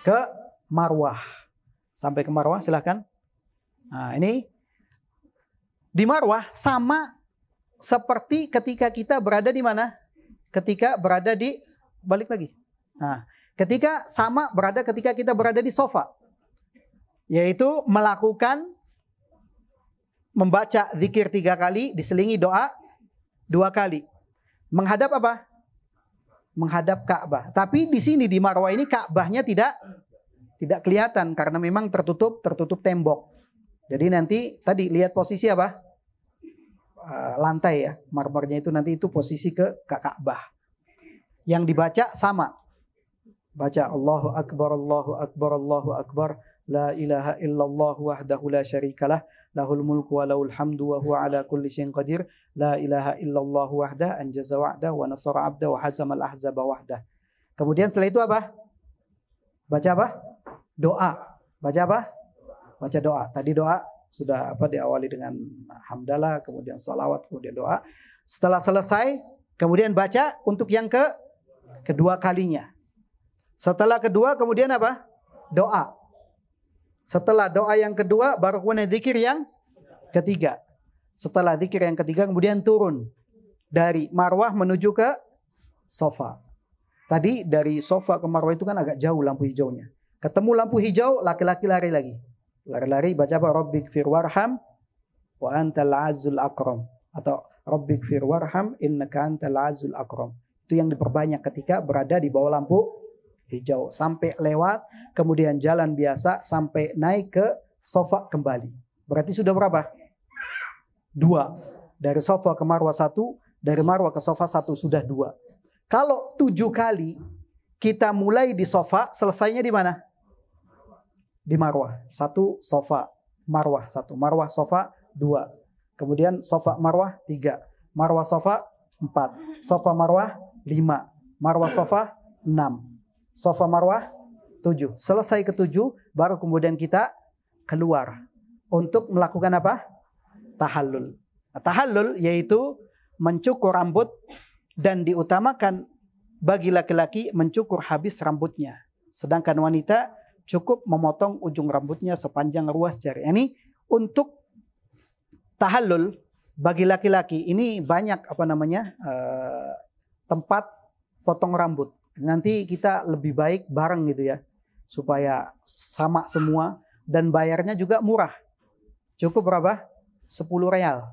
Ke Marwah. Sampai ke Marwah silahkan. Nah ini. Di Marwah sama seperti ketika kita berada di mana? Ketika berada di, balik lagi. Nah, ketika kita berada di sofa. Yaitu melakukan, membaca zikir 3 kali, diselingi doa 2 kali. Menghadap apa? Menghadap Ka'bah. Tapi di sini di Marwah ini Ka'bahnya tidak kelihatan. Karena memang tertutup tembok. Jadi nanti tadi lihat posisi apa? Lantai ya, marmernya itu nanti itu posisi ke Ka'bah. Yang dibaca sama. Baca Allahu Akbar, Allahu Akbar, Allahu Akbar, la ilaha illallah wahdahu la syarikalah, lahul mulku wa lahul hamdu wa huwa ala kulli syai'in qadir, la ilaha illallah wahdah anjaza wa'dah wa nasara 'abdah wa hazamal ahzaba wahdah. Kemudian setelah itu apa? Baca apa? Doa. Baca apa? Baca doa. Tadi doa sudah diawali dengan hamdalah, kemudian salawat, kemudian doa. Setelah selesai, kemudian baca untuk yang kedua kalinya. Setelah kedua, kemudian apa? Doa. Setelah doa yang kedua, baru kemudian zikir yang ketiga. Setelah zikir yang ketiga, kemudian turun dari Marwah menuju ke sofa. Tadi dari sofa ke Marwah itu kan agak jauh lampu hijaunya. Ketemu lampu hijau, laki-laki lari lagi. Lari-lari baca apa? Rabbikfir warham wa antal azul akram. Atau Rabbikfir warham innaka antal azul akram. Itu yang diperbanyak ketika berada di bawah lampu hijau. Sampai lewat, kemudian jalan biasa, sampai naik ke sofa kembali. Berarti sudah berapa? 2. Dari sofa ke Marwah 1, dari Marwah ke sofa 1, sudah 2. Kalau 7 kali, kita mulai di sofa, selesainya di mana? Di Marwah. 1 sofa, Marwah 1. Marwah sofa 2. Kemudian sofa Marwah 3. Marwah sofa 4. Sofa Marwah 5. Marwah sofa 6. Sofa Marwah 7. Selesai ke-7 baru kemudian kita keluar untuk melakukan apa? Tahallul. Nah, tahallul yaitu mencukur rambut dan diutamakan bagi laki-laki mencukur habis rambutnya. Sedangkan wanita cukup memotong ujung rambutnya sepanjang ruas jari. Ini untuk tahallul bagi laki-laki ini banyak tempat potong rambut. Nanti kita lebih baik bareng gitu ya, supaya sama semua dan bayarnya juga murah. Cukup berapa? 10 real.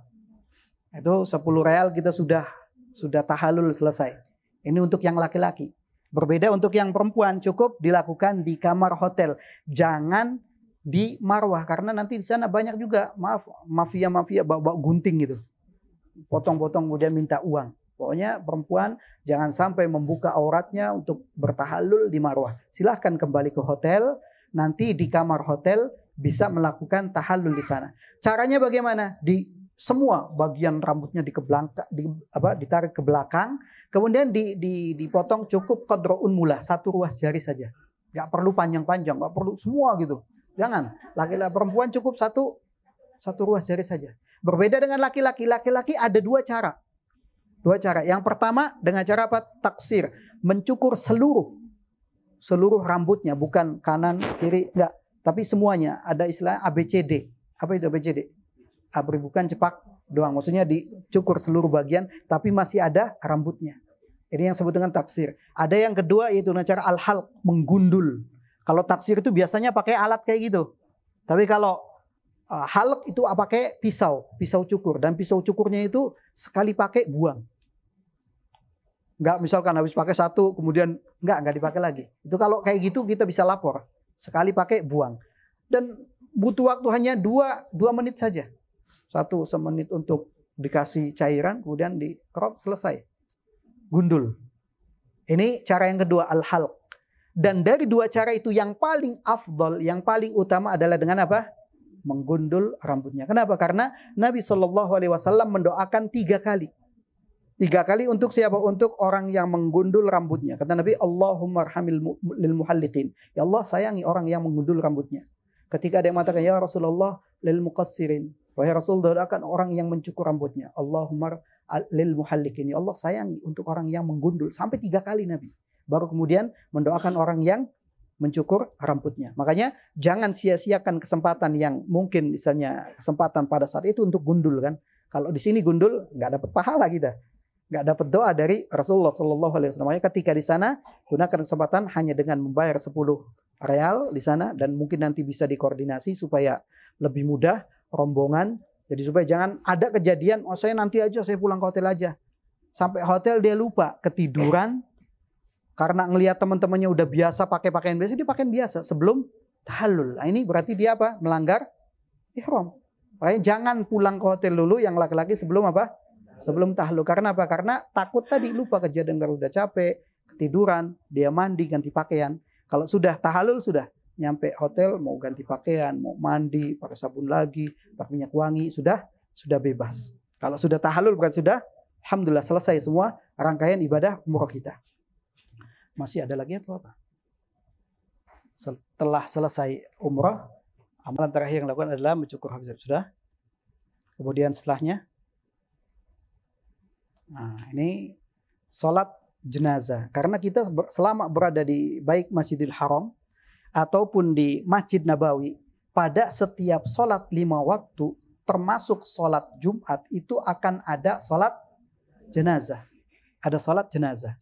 Itu 10 real kita sudah tahallul selesai. Ini untuk yang laki-laki. Berbeda untuk yang perempuan, cukup dilakukan di kamar hotel. Jangan di Marwah, karena nanti di sana banyak juga mafia bawa gunting gitu. Potong-potong kemudian minta uang. Pokoknya perempuan jangan sampai membuka auratnya untuk bertahallul di marwah. Silahkan kembali ke hotel, nanti di kamar hotel bisa melakukan tahallul di sana. Caranya bagaimana? Di semua bagian rambutnya ditarik ke belakang, kemudian dipotong cukup qadrun mulah, 1 ruas jari saja. Gak perlu panjang-panjang, gak perlu semua gitu. Jangan. Laki-laki perempuan cukup satu ruas jari saja. Berbeda dengan laki-laki. Laki-laki ada 2 cara. 2 cara. Yang pertama dengan cara apa? Taksir. Mencukur seluruh rambutnya. Bukan kanan, kiri. Enggak. Tapi semuanya. Ada istilah ABCD. Apa itu ABCD? Abri bukan cepak doang. Maksudnya dicukur seluruh bagian. Tapi masih ada rambutnya. Ini yang disebut dengan taksir. Ada yang kedua yaitu dengan cara al-halq. Menggundul. Kalau taksir itu biasanya pakai alat kayak gitu. Tapi kalau halq itu pakai pisau cukur, dan pisau cukurnya itu sekali pakai buang. Enggak misalkan habis pakai 1 kemudian enggak dipakai lagi. Itu kalau kayak gitu kita bisa lapor. Sekali pakai buang. Dan butuh waktu hanya 2 menit saja. 1 semenit untuk dikasih cairan, kemudian di crop, selesai. Gundul. Ini cara yang kedua, al-halq. Dan dari 2 cara itu yang paling afdal, yang paling utama adalah dengan apa? Menggundul rambutnya. Kenapa? Karena Nabi SAW mendoakan 3 kali. 3 kali untuk siapa? Untuk orang yang menggundul rambutnya. Kata Nabi, Allahumma arhamil lil muhalliqin. Ya Allah, sayangi orang yang menggundul rambutnya. Ketika ada yang mengatakan, ya Rasulullah lil muqassirin. Wahai Rasul, doakan orang yang mencukur rambutnya. Allahumma lil muhalliqin. Ya Allah, sayangi untuk orang yang menggundul. Sampai 3 kali Nabi. Baru kemudian mendoakan orang yang mencukur rambutnya. Makanya jangan sia-siakan kesempatan yang mungkin misalnya kesempatan pada saat itu untuk gundul kan. Kalau di sini gundul nggak dapat pahala kita, nggak dapat doa dari Rasulullah SAW. Makanya ketika di sana gunakan kesempatan hanya dengan membayar 10 real di sana, dan mungkin nanti bisa dikoordinasi supaya lebih mudah rombongan. Jadi supaya jangan ada kejadian, oh saya nanti aja, saya pulang ke hotel aja. Sampai hotel dia lupa, ketiduran. Karena ngelihat teman-temannya udah biasa pakai pakaian biasa, dia pakaian biasa sebelum tahallul. Nah, ini berarti dia apa? Melanggar ihram. Makanya jangan pulang ke hotel dulu yang laki-laki sebelum apa? Sebelum tahallul. Karena apa? Karena takut tadi lupa kejadian, kalau udah capek, ketiduran, dia mandi, ganti pakaian. Kalau sudah tahallul, sudah nyampe hotel, mau ganti pakaian, mau mandi, pakai sabun lagi, pakai minyak wangi, sudah bebas. Kalau sudah tahallul berarti sudah, alhamdulillah selesai semua rangkaian ibadah umroh kita. Masih ada lagi atau apa? Setelah selesai umrah, amalan terakhir yang dilakukan adalah mencukur habis. Sudah. Kemudian setelahnya, nah ini sholat jenazah. Karena kita selama berada di baik Masjidil Haram ataupun di Masjid Nabawi, pada setiap sholat 5 waktu, termasuk sholat Jumat, itu akan ada sholat jenazah. Ada sholat jenazah.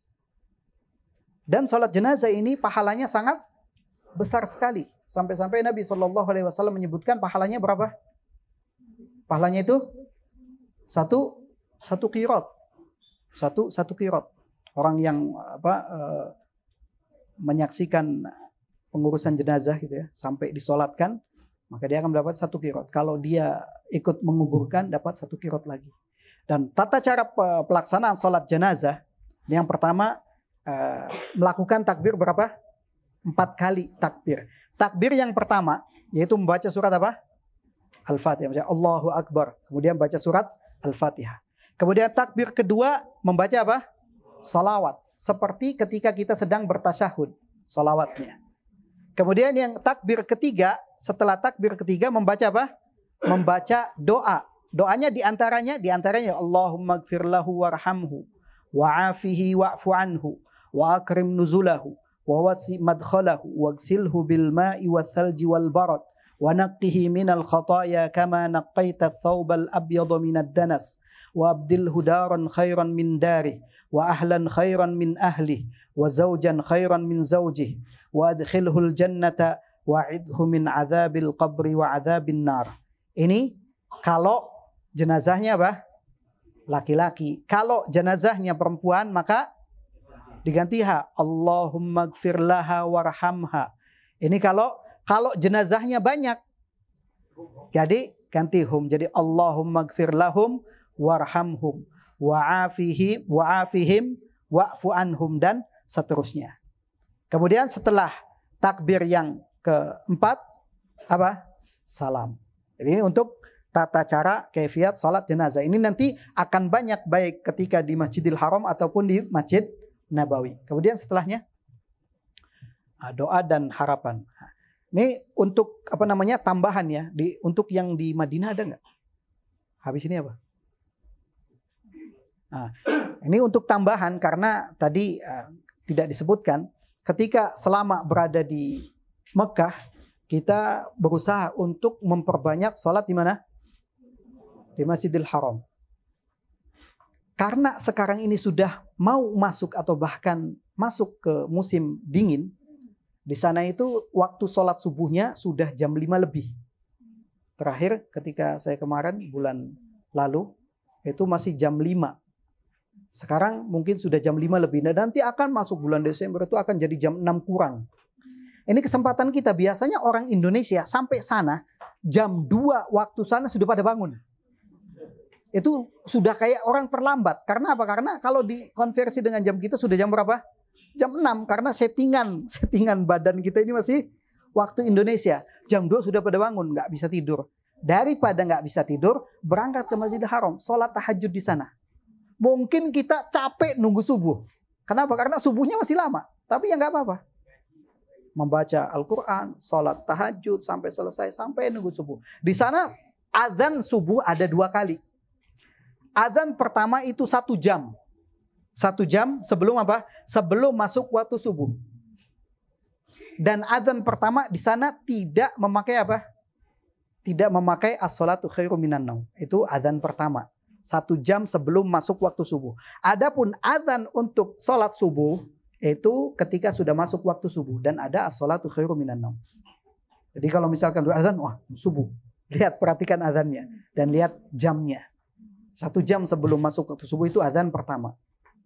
Dan sholat jenazah ini pahalanya sangat besar sekali. Sampai-sampai Nabi SAW menyebutkan pahalanya berapa? Pahalanya itu satu qirot. Satu qirot. Orang yang menyaksikan pengurusan jenazah gitu ya, sampai disolatkan, maka dia akan mendapat 1 qirot. Kalau dia ikut menguburkan, dapat 1 qirot lagi. Dan tata cara pelaksanaan sholat jenazah, yang pertama, melakukan takbir berapa? 4 kali takbir. Takbir yang pertama yaitu membaca surat apa? Al-Fatihah. Allahu Akbar. Kemudian baca surat Al-Fatihah. Kemudian takbir kedua membaca apa? Salawat. Seperti ketika kita sedang bertasyahud, salawatnya. Kemudian yang takbir ketiga, setelah takbir ketiga membaca apa? Membaca doa. Doanya diantaranya Allahumma gfir lahu warhamhu wa'afihi wa'fu anhu wa akrim nuzulahu wa wasi madkhalahu wagsilhu bil ma'i wath thalji wal barad wa naqqihi minal khataaya kama naqqaita ath-thawbal abyada minad danas wa abdilhu daran khairan min darih wa ahlan khairan min ahlihi wa zawjan khairan min zawjihi wa adkhilhul jannata wa'idhu min adzabil qabri wa adzabin nar. Ini kalau jenazahnya apa? Laki-laki. Kalau jenazahnya perempuan maka diganti ha. Allahumma gfir laha warhamha. Ini kalau jenazahnya banyak. Jadi ganti hum. Jadi Allahumma gfir lahum warhamhum wa'afihim wa'fu anhum dan seterusnya. Kemudian setelah takbir yang keempat apa? Salam. Jadi ini untuk tata cara kaifiat salat jenazah. Ini nanti akan banyak baik ketika di Masjidil Haram ataupun di Masjid Nabawi. Kemudian setelahnya doa dan harapan. Ini untuk tambahan ya. Untuk yang di Madinah ada nggak? Habis ini apa? Nah, ini untuk tambahan karena tadi tidak disebutkan. Ketika selama berada di Mekah, kita berusaha untuk memperbanyak salat di mana? Di Masjidil Haram. Karena sekarang ini sudah mau masuk atau bahkan masuk ke musim dingin, di sana itu waktu sholat subuhnya sudah jam 5 lebih. Terakhir ketika saya kemarin bulan lalu itu masih jam 5. Sekarang mungkin sudah jam 5 lebih. Nah, nanti akan masuk bulan Desember itu akan jadi jam 6 kurang. Ini kesempatan kita. Biasanya orang Indonesia sampai sana jam 2 waktu sana sudah pada bangun. Itu sudah kayak orang terlambat. Karena apa? Karena kalau dikonversi dengan jam kita sudah jam berapa? Jam 6. Karena settingan badan kita ini masih waktu Indonesia. Jam 2 sudah pada bangun. Nggak bisa tidur. Daripada nggak bisa tidur, berangkat ke Masjidil Haram. Sholat tahajud di sana. Mungkin kita capek nunggu subuh. Kenapa? Karena subuhnya masih lama. Tapi ya nggak apa-apa. Membaca Al-Quran, sholat tahajud sampai selesai, sampai nunggu subuh. Di sana azan subuh ada 2 kali. Azan pertama itu 1 jam. 1 jam sebelum apa? Sebelum masuk waktu subuh. Dan azan pertama di sana tidak memakai apa? Tidak memakai as-salatu khairum minan naum. Itu azan pertama. 1 jam sebelum masuk waktu subuh. Adapun azan untuk sholat subuh itu ketika sudah masuk waktu subuh dan ada as-salatu khairum minan naum. Jadi kalau misalkan azan, wah subuh. Lihat, perhatikan azannya dan lihat jamnya. 1 jam sebelum masuk waktu subuh itu azan pertama.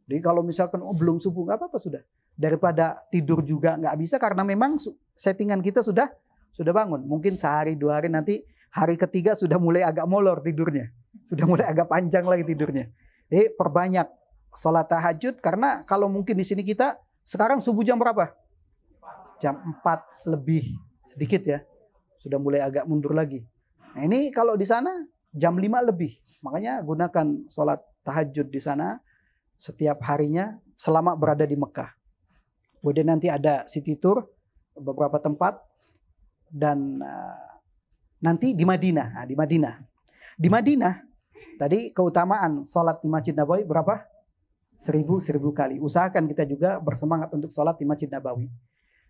Jadi kalau misalkan belum subuh nggak apa-apa sudah. Daripada tidur juga nggak bisa karena memang settingan kita sudah bangun. Mungkin sehari 2 hari, nanti hari ketiga sudah mulai agak molor tidurnya. Sudah mulai agak panjang lagi tidurnya. Jadi perbanyak sholat tahajud karena kalau mungkin di sini kita sekarang subuh jam berapa? Jam 4 lebih sedikit ya. Sudah mulai agak mundur lagi. Nah ini kalau di sana jam 5 lebih. Makanya gunakan sholat tahajud di sana setiap harinya selama berada di Mekah. Kemudian nanti ada city tour beberapa tempat dan nanti di Madinah. Nah, di Madinah tadi keutamaan sholat di Masjid Nabawi berapa? 1000 kali. Usahakan kita juga bersemangat untuk sholat di Masjid Nabawi.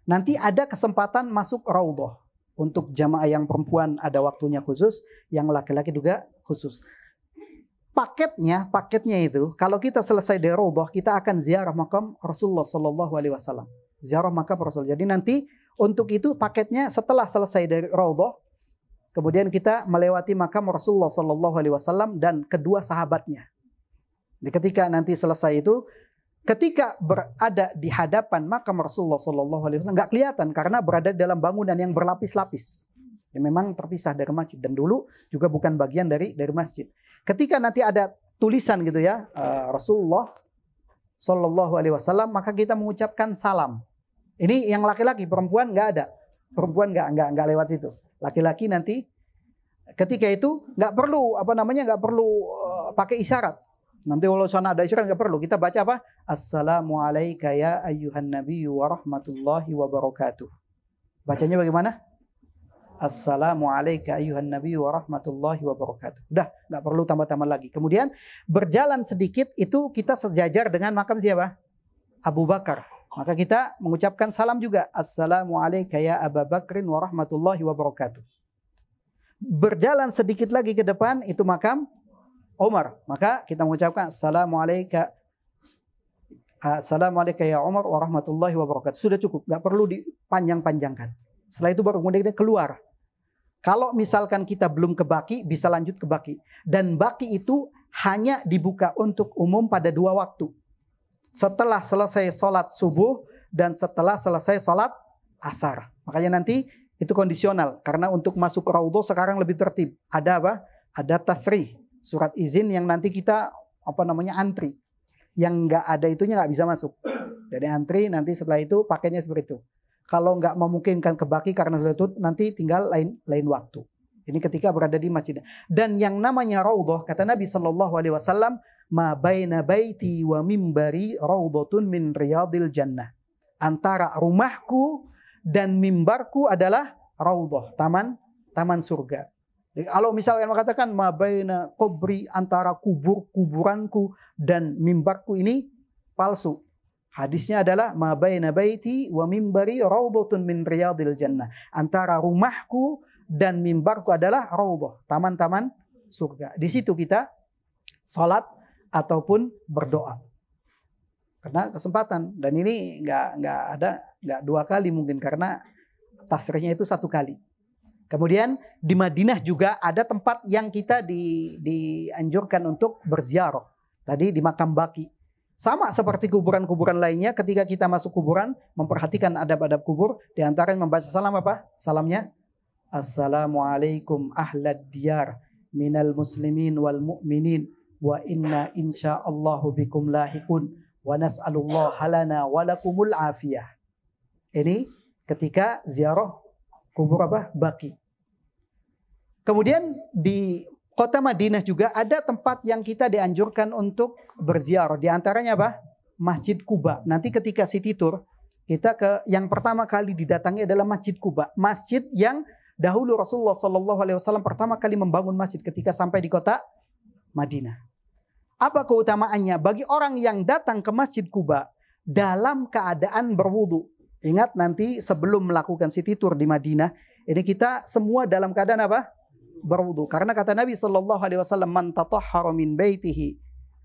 Nanti ada kesempatan masuk Raudhah. Untuk jamaah yang perempuan ada waktunya khusus, yang laki-laki juga khusus. Paketnya itu kalau kita selesai dari Raudhah, kita akan ziarah makam Rasulullah SAW. Ziarah makam Rasul. Jadi nanti untuk itu paketnya setelah selesai dari Raudhah, kemudian kita melewati makam Rasulullah SAW dan kedua sahabatnya. Jadi ketika nanti selesai itu, ketika berada di hadapan makam Rasulullah SAW nggak kelihatan karena berada dalam bangunan yang berlapis-lapis. Ya, memang terpisah dari masjid dan dulu juga bukan bagian dari masjid. Ketika nanti ada tulisan gitu ya, Rasulullah SAW, maka kita mengucapkan salam. Ini yang laki-laki, perempuan nggak ada. Perempuan nggak lewat situ. Laki-laki nanti ketika itu nggak perlu pakai isyarat. Nanti kalau sana ada isyarat nggak perlu. Kita baca apa? Assalamualaikum ya ayyuhan nabiyyu wa rahmatullahi wa barakatuh. Bacanya bagaimana? Assalamualaikum ayyuhan nabiyyu wa rahmatullahi wa barakatuh. Udah, nggak perlu tambah-tambah lagi. Kemudian berjalan sedikit itu kita sejajar dengan makam siapa? Abu Bakar. Maka kita mengucapkan salam juga. Assalamualaikum ya Abu Bakrin wa rahmatullahi wa barakatuh. Berjalan sedikit lagi ke depan itu makam Umar. Maka kita mengucapkan Assalamualaikum ya Umar wa rahmatullahi wa barakatuh. Sudah cukup, nggak perlu dipanjang-panjangkan. Setelah itu baru kemudian kita keluar. Kalau misalkan kita belum ke Baqi, bisa lanjut ke Baqi. Dan Baqi itu hanya dibuka untuk umum pada 2 waktu. Setelah selesai sholat subuh dan setelah selesai sholat asar. Makanya nanti itu kondisional. Karena untuk masuk Raudhah sekarang lebih tertib. Ada apa? Ada tasrih. Surat izin yang nanti kita antri. Yang nggak ada itunya nggak bisa masuk. Jadi antri, nanti setelah itu pakainya seperti itu. Kalau nggak memungkinkan ke Baqi karena sudah tutup, nanti tinggal lain waktu. Ini ketika berada di masjid. Dan yang namanya raudhah, kata Nabi Shallallahu Alaihi Wasallam, ma baina baiti wa mimbari raudhatun min riyadil jannah. Antara rumahku dan mimbarku adalah raudhah, taman surga. Jadi, kalau misalnya mengatakan ma baina qabri, antara kuburanku dan mimbarku, ini palsu. Hadisnya adalah ma baina baiti wa mimbari raudhatun min riyadil jannah. Antara rumahku dan mimbarku adalah raudhah, taman-taman surga. Di situ kita salat ataupun berdoa. Karena kesempatan, dan ini nggak 2 kali mungkin, karena tasrihnya itu 1 kali. Kemudian di Madinah juga ada tempat yang kita dianjurkan untuk berziarah. Tadi di makam Baqi. Sama seperti kuburan-kuburan lainnya, ketika kita masuk kuburan, memperhatikan adab-adab kubur, di antara membaca salam apa? Salamnya, Assalamualaikum ahlad diyar minal muslimin wal mu'minin wa inna insyaallahu bikum lahiqun wa nas'alullah halana walakumul afiyah. Ini ketika ziarah kubur apa? Baqi. Kemudian di Kota Madinah juga ada tempat yang kita dianjurkan untuk berziarah. Di antaranya apa? Masjid Quba. Nanti ketika city tour, kita yang pertama kali didatangi adalah Masjid Quba. Masjid yang dahulu Rasulullah SAW pertama kali membangun masjid ketika sampai di kota Madinah. Apa keutamaannya? Bagi orang yang datang ke Masjid Quba dalam keadaan berwudu. Ingat nanti sebelum melakukan city tour di Madinah, ini kita semua dalam keadaan apa? Berwudu. Karena kata Nabi SAW, man tatahhara min baitihi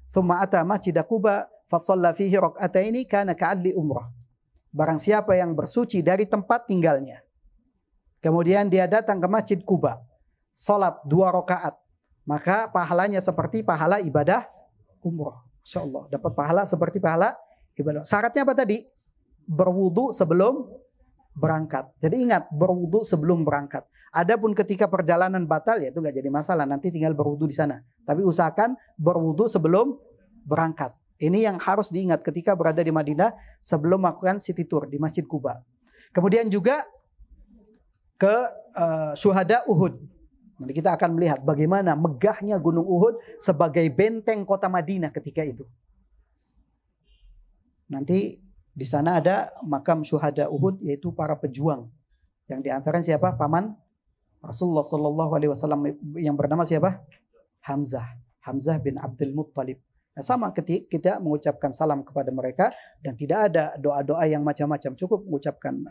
thumma ata masjid Quba fa shalla fihi rak'ataini kana ka'adli umrah. Barang siapa yang bersuci dari tempat tinggalnya, kemudian dia datang ke Masjid Quba, salat 2 rakaat, maka pahalanya seperti pahala ibadah umrah. Insyaallah dapat pahala seperti pahala ibadah. Syaratnya apa tadi? Berwudu sebelum berangkat. Jadi ingat, berwudu sebelum berangkat. Adapun ketika perjalanan batal, ya itu nggak jadi masalah, nanti tinggal berwudu di sana. Tapi usahakan berwudu sebelum berangkat. Ini yang harus diingat ketika berada di Madinah sebelum melakukan city tour di Masjid Quba. Kemudian juga ke syuhada Uhud. Nanti kita akan melihat bagaimana megahnya Gunung Uhud sebagai benteng kota Madinah ketika itu. Nanti di sana ada makam syuhada Uhud, yaitu para pejuang. Yang diantaranya siapa? Paman Rasulullah SAW yang bernama siapa? Hamzah. Hamzah bin Abdul Muttalib. Nah, sama ketika kita mengucapkan salam kepada mereka, dan tidak ada doa-doa yang macam-macam, cukup mengucapkan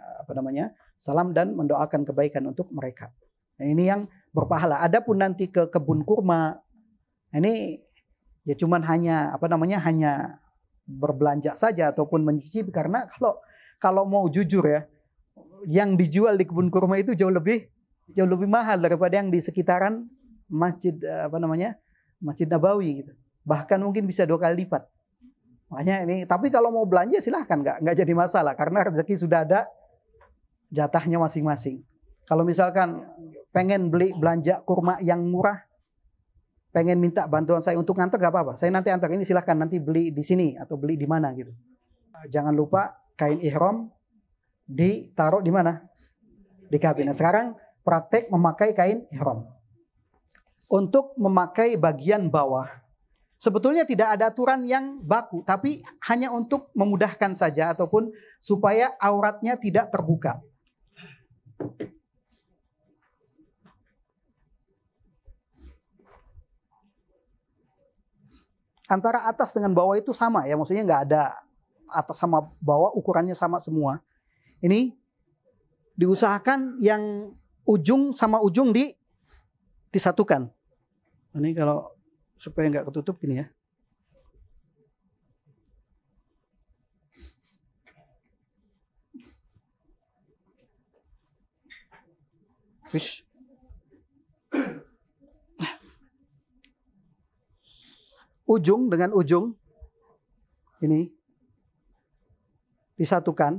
salam dan mendoakan kebaikan untuk mereka. Nah, ini yang berpahala. Adapun nanti ke kebun kurma, ini ya cuman hanya hanya berbelanja saja ataupun mencicipi, karena kalau mau jujur ya, yang dijual di kebun kurma itu jauh lebih mahal daripada yang di sekitaran masjid Masjid Nabawi gitu. Bahkan mungkin bisa 2 kali lipat. Makanya ini, tapi kalau mau belanja silahkan, nggak jadi masalah, karena rezeki sudah ada jatahnya masing-masing. Kalau misalkan pengen belanja kurma yang murah, pengen minta bantuan saya untuk nganter, gak apa-apa. Saya nanti antar, ini silahkan nanti beli di sini atau beli di mana gitu. Jangan lupa kain ihram ditaruh di mana? Di kabin. Nah, sekarang praktek memakai kain ihram. Untuk memakai bagian bawah, sebetulnya tidak ada aturan yang baku, tapi hanya untuk memudahkan saja ataupun supaya auratnya tidak terbuka. Antara atas dengan bawah itu sama ya, maksudnya nggak ada atas sama bawah, ukurannya sama semua. Ini diusahakan yang ujung sama ujung disatukan. Ini kalau supaya nggak ketutup gini ya. Wish. Ujung dengan ujung ini disatukan,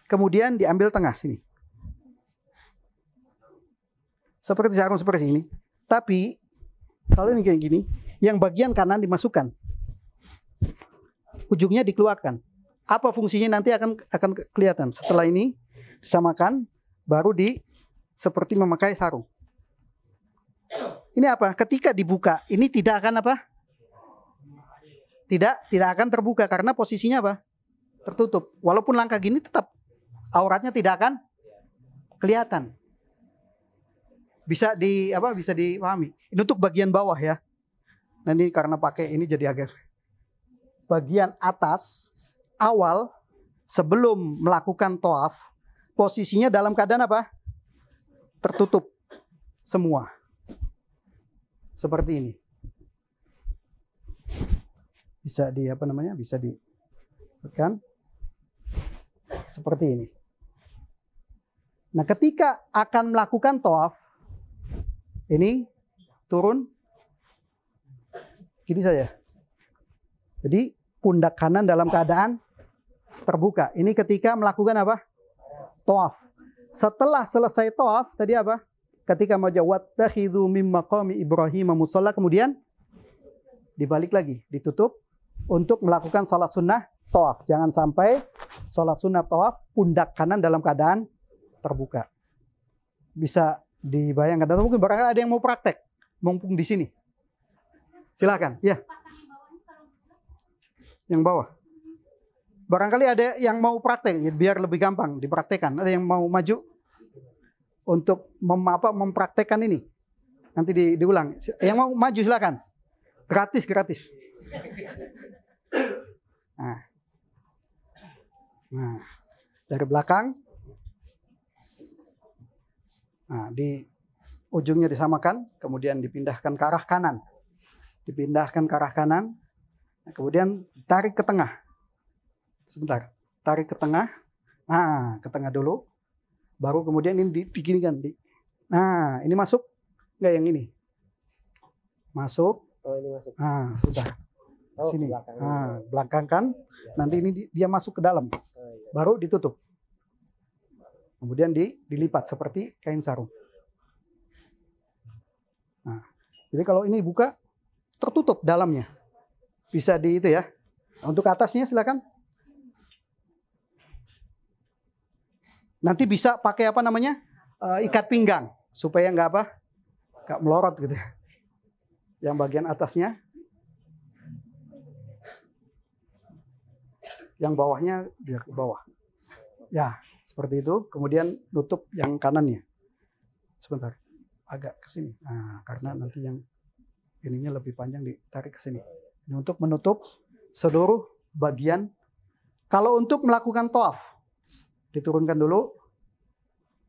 kemudian diambil tengah sini. Seperti sarung seperti ini. Tapi kalau ini kayak gini, yang bagian kanan dimasukkan.
ujungnya dikeluarkan. Apa fungsinya nanti akan kelihatan. Setelah ini disamakan, baru seperti memakai sarung. Ini apa? Ketika dibuka, ini tidak akan apa? Tidak akan terbuka karena posisinya apa? Tertutup. Walaupun langkah gini tetap auratnya tidak akan kelihatan. Bisa dipahami. Ini untuk bagian bawah ya. Nah ini karena pakai ini jadi agak. Bagian atas awal sebelum melakukan tawaf, posisinya dalam keadaan apa? Tertutup semua. Seperti ini. Bisa bisa kan? Seperti ini. Nah, ketika akan melakukan tawaf, ini turun gini saja. Jadi pundak kanan dalam keadaan terbuka. Ini ketika melakukan apa? Tawaf. Setelah selesai tawaf, tadi apa? Ketika mau jawab takhidhu mim maqami Ibrahim musalla, kemudian dibalik lagi, ditutup untuk melakukan salat sunnah tawaf. Jangan sampai salat sunnah tawaf pundak kanan dalam keadaan terbuka. Bisa dibayangkan. Dan mungkin barangkali ada yang mau praktek, mumpung di sini. Silakan. Ya. Yang bawah. Barangkali ada yang mau praktek, biar lebih gampang dipraktekkan. Ada yang mau maju untuk mempraktekkan ini. Nanti diulang. Yang mau maju silakan. Gratis. Nah, dari belakang. Nah, di ujungnya disamakan, kemudian dipindahkan ke arah kanan. Nah, kemudian tarik ke tengah. Sebentar, tarik ke tengah. Nah, ke tengah dulu. Baru kemudian ini diginikan. Nah, ini masuk nggak yang ini? Masuk.
Oh, ini masuk.
Nah, sudah.
Oh,
Sini.
belakang.
Belakangkan. Nanti ini dia masuk ke dalam. Baru ditutup. Kemudian dilipat seperti kain sarung. Nah, jadi kalau ini buka, tertutup dalamnya. Bisa itu ya. Untuk atasnya silakan. Nanti bisa pakai ikat pinggang supaya nggak melorot gitu. Yang bagian atasnya, yang bawahnya biar ke bawah. Ya, seperti itu. Kemudian nutup yang kanannya. Sebentar, agak ke sini. Nah, karena nanti yang ininya lebih panjang ditarik ke sini. Ini untuk menutup seluruh bagian. Kalau untuk melakukan tawaf, diturunkan dulu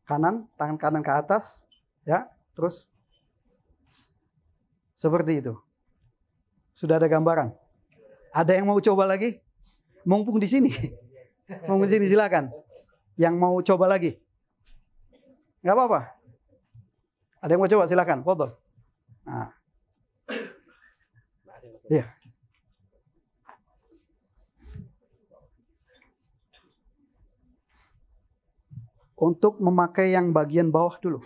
kanan, tangan kanan ke atas, ya, terus seperti itu. Sudah ada gambaran. Ada yang mau coba lagi? Mumpung di sini. Mumpung di sini silakan. Yang mau coba lagi? Nggak apa-apa. Ada yang mau coba silakan. Fadhol. Nah. Iya. Untuk memakai yang bagian bawah dulu.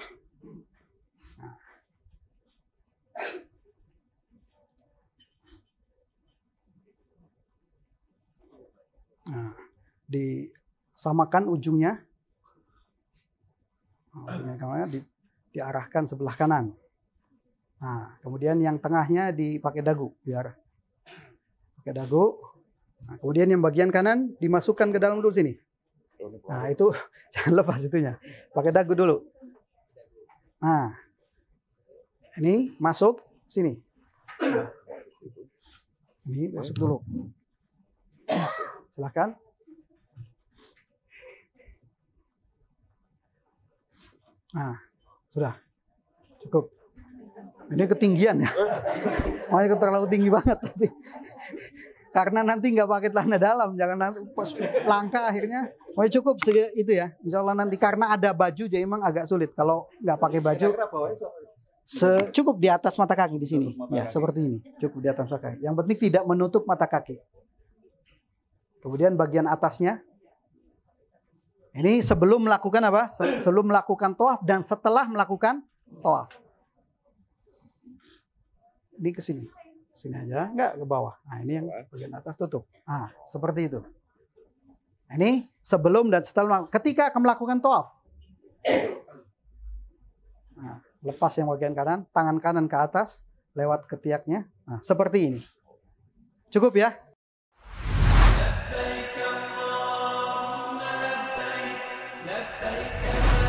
Nah, disamakan ujungnya. Diarahkan sebelah kanan. Nah, kemudian yang tengahnya dipakai dagu, biar pakai dagu. Nah, kemudian yang bagian kanan dimasukkan ke dalam dulu sini. Nah, itu jangan lepas itunya. Pakai dagu dulu. Nah, ini masuk sini. Nah, ini masuk dulu. Silakan. Nah, sudah. Cukup. Ini ketinggian ya. Makanya terlalu tinggi banget. Karena nanti nggak pakai celana dalam. Jangan nanti pas langkah akhirnya. Oh cukup itu ya. Insya Allah nanti karena ada baju jadi emang agak sulit. Kalau nggak pakai baju. Cukup di atas mata kaki di sini. Ya seperti ini. Cukup di atas mata kaki. Yang penting tidak menutup mata kaki. Kemudian bagian atasnya. Ini sebelum melakukan apa? Sebelum melakukan tawaf dan setelah melakukan tawaf. Ini ke sini. Sini aja, enggak ke bawah. Nah, ini yang bagian atas tutup. Nah, seperti itu. Ini sebelum dan setelah. Ketika akan melakukan tawaf. Nah, lepas yang bagian kanan, tangan kanan ke atas, lewat ketiaknya. Nah, seperti ini. Cukup ya?
لبيك اللهم لبيك لبيك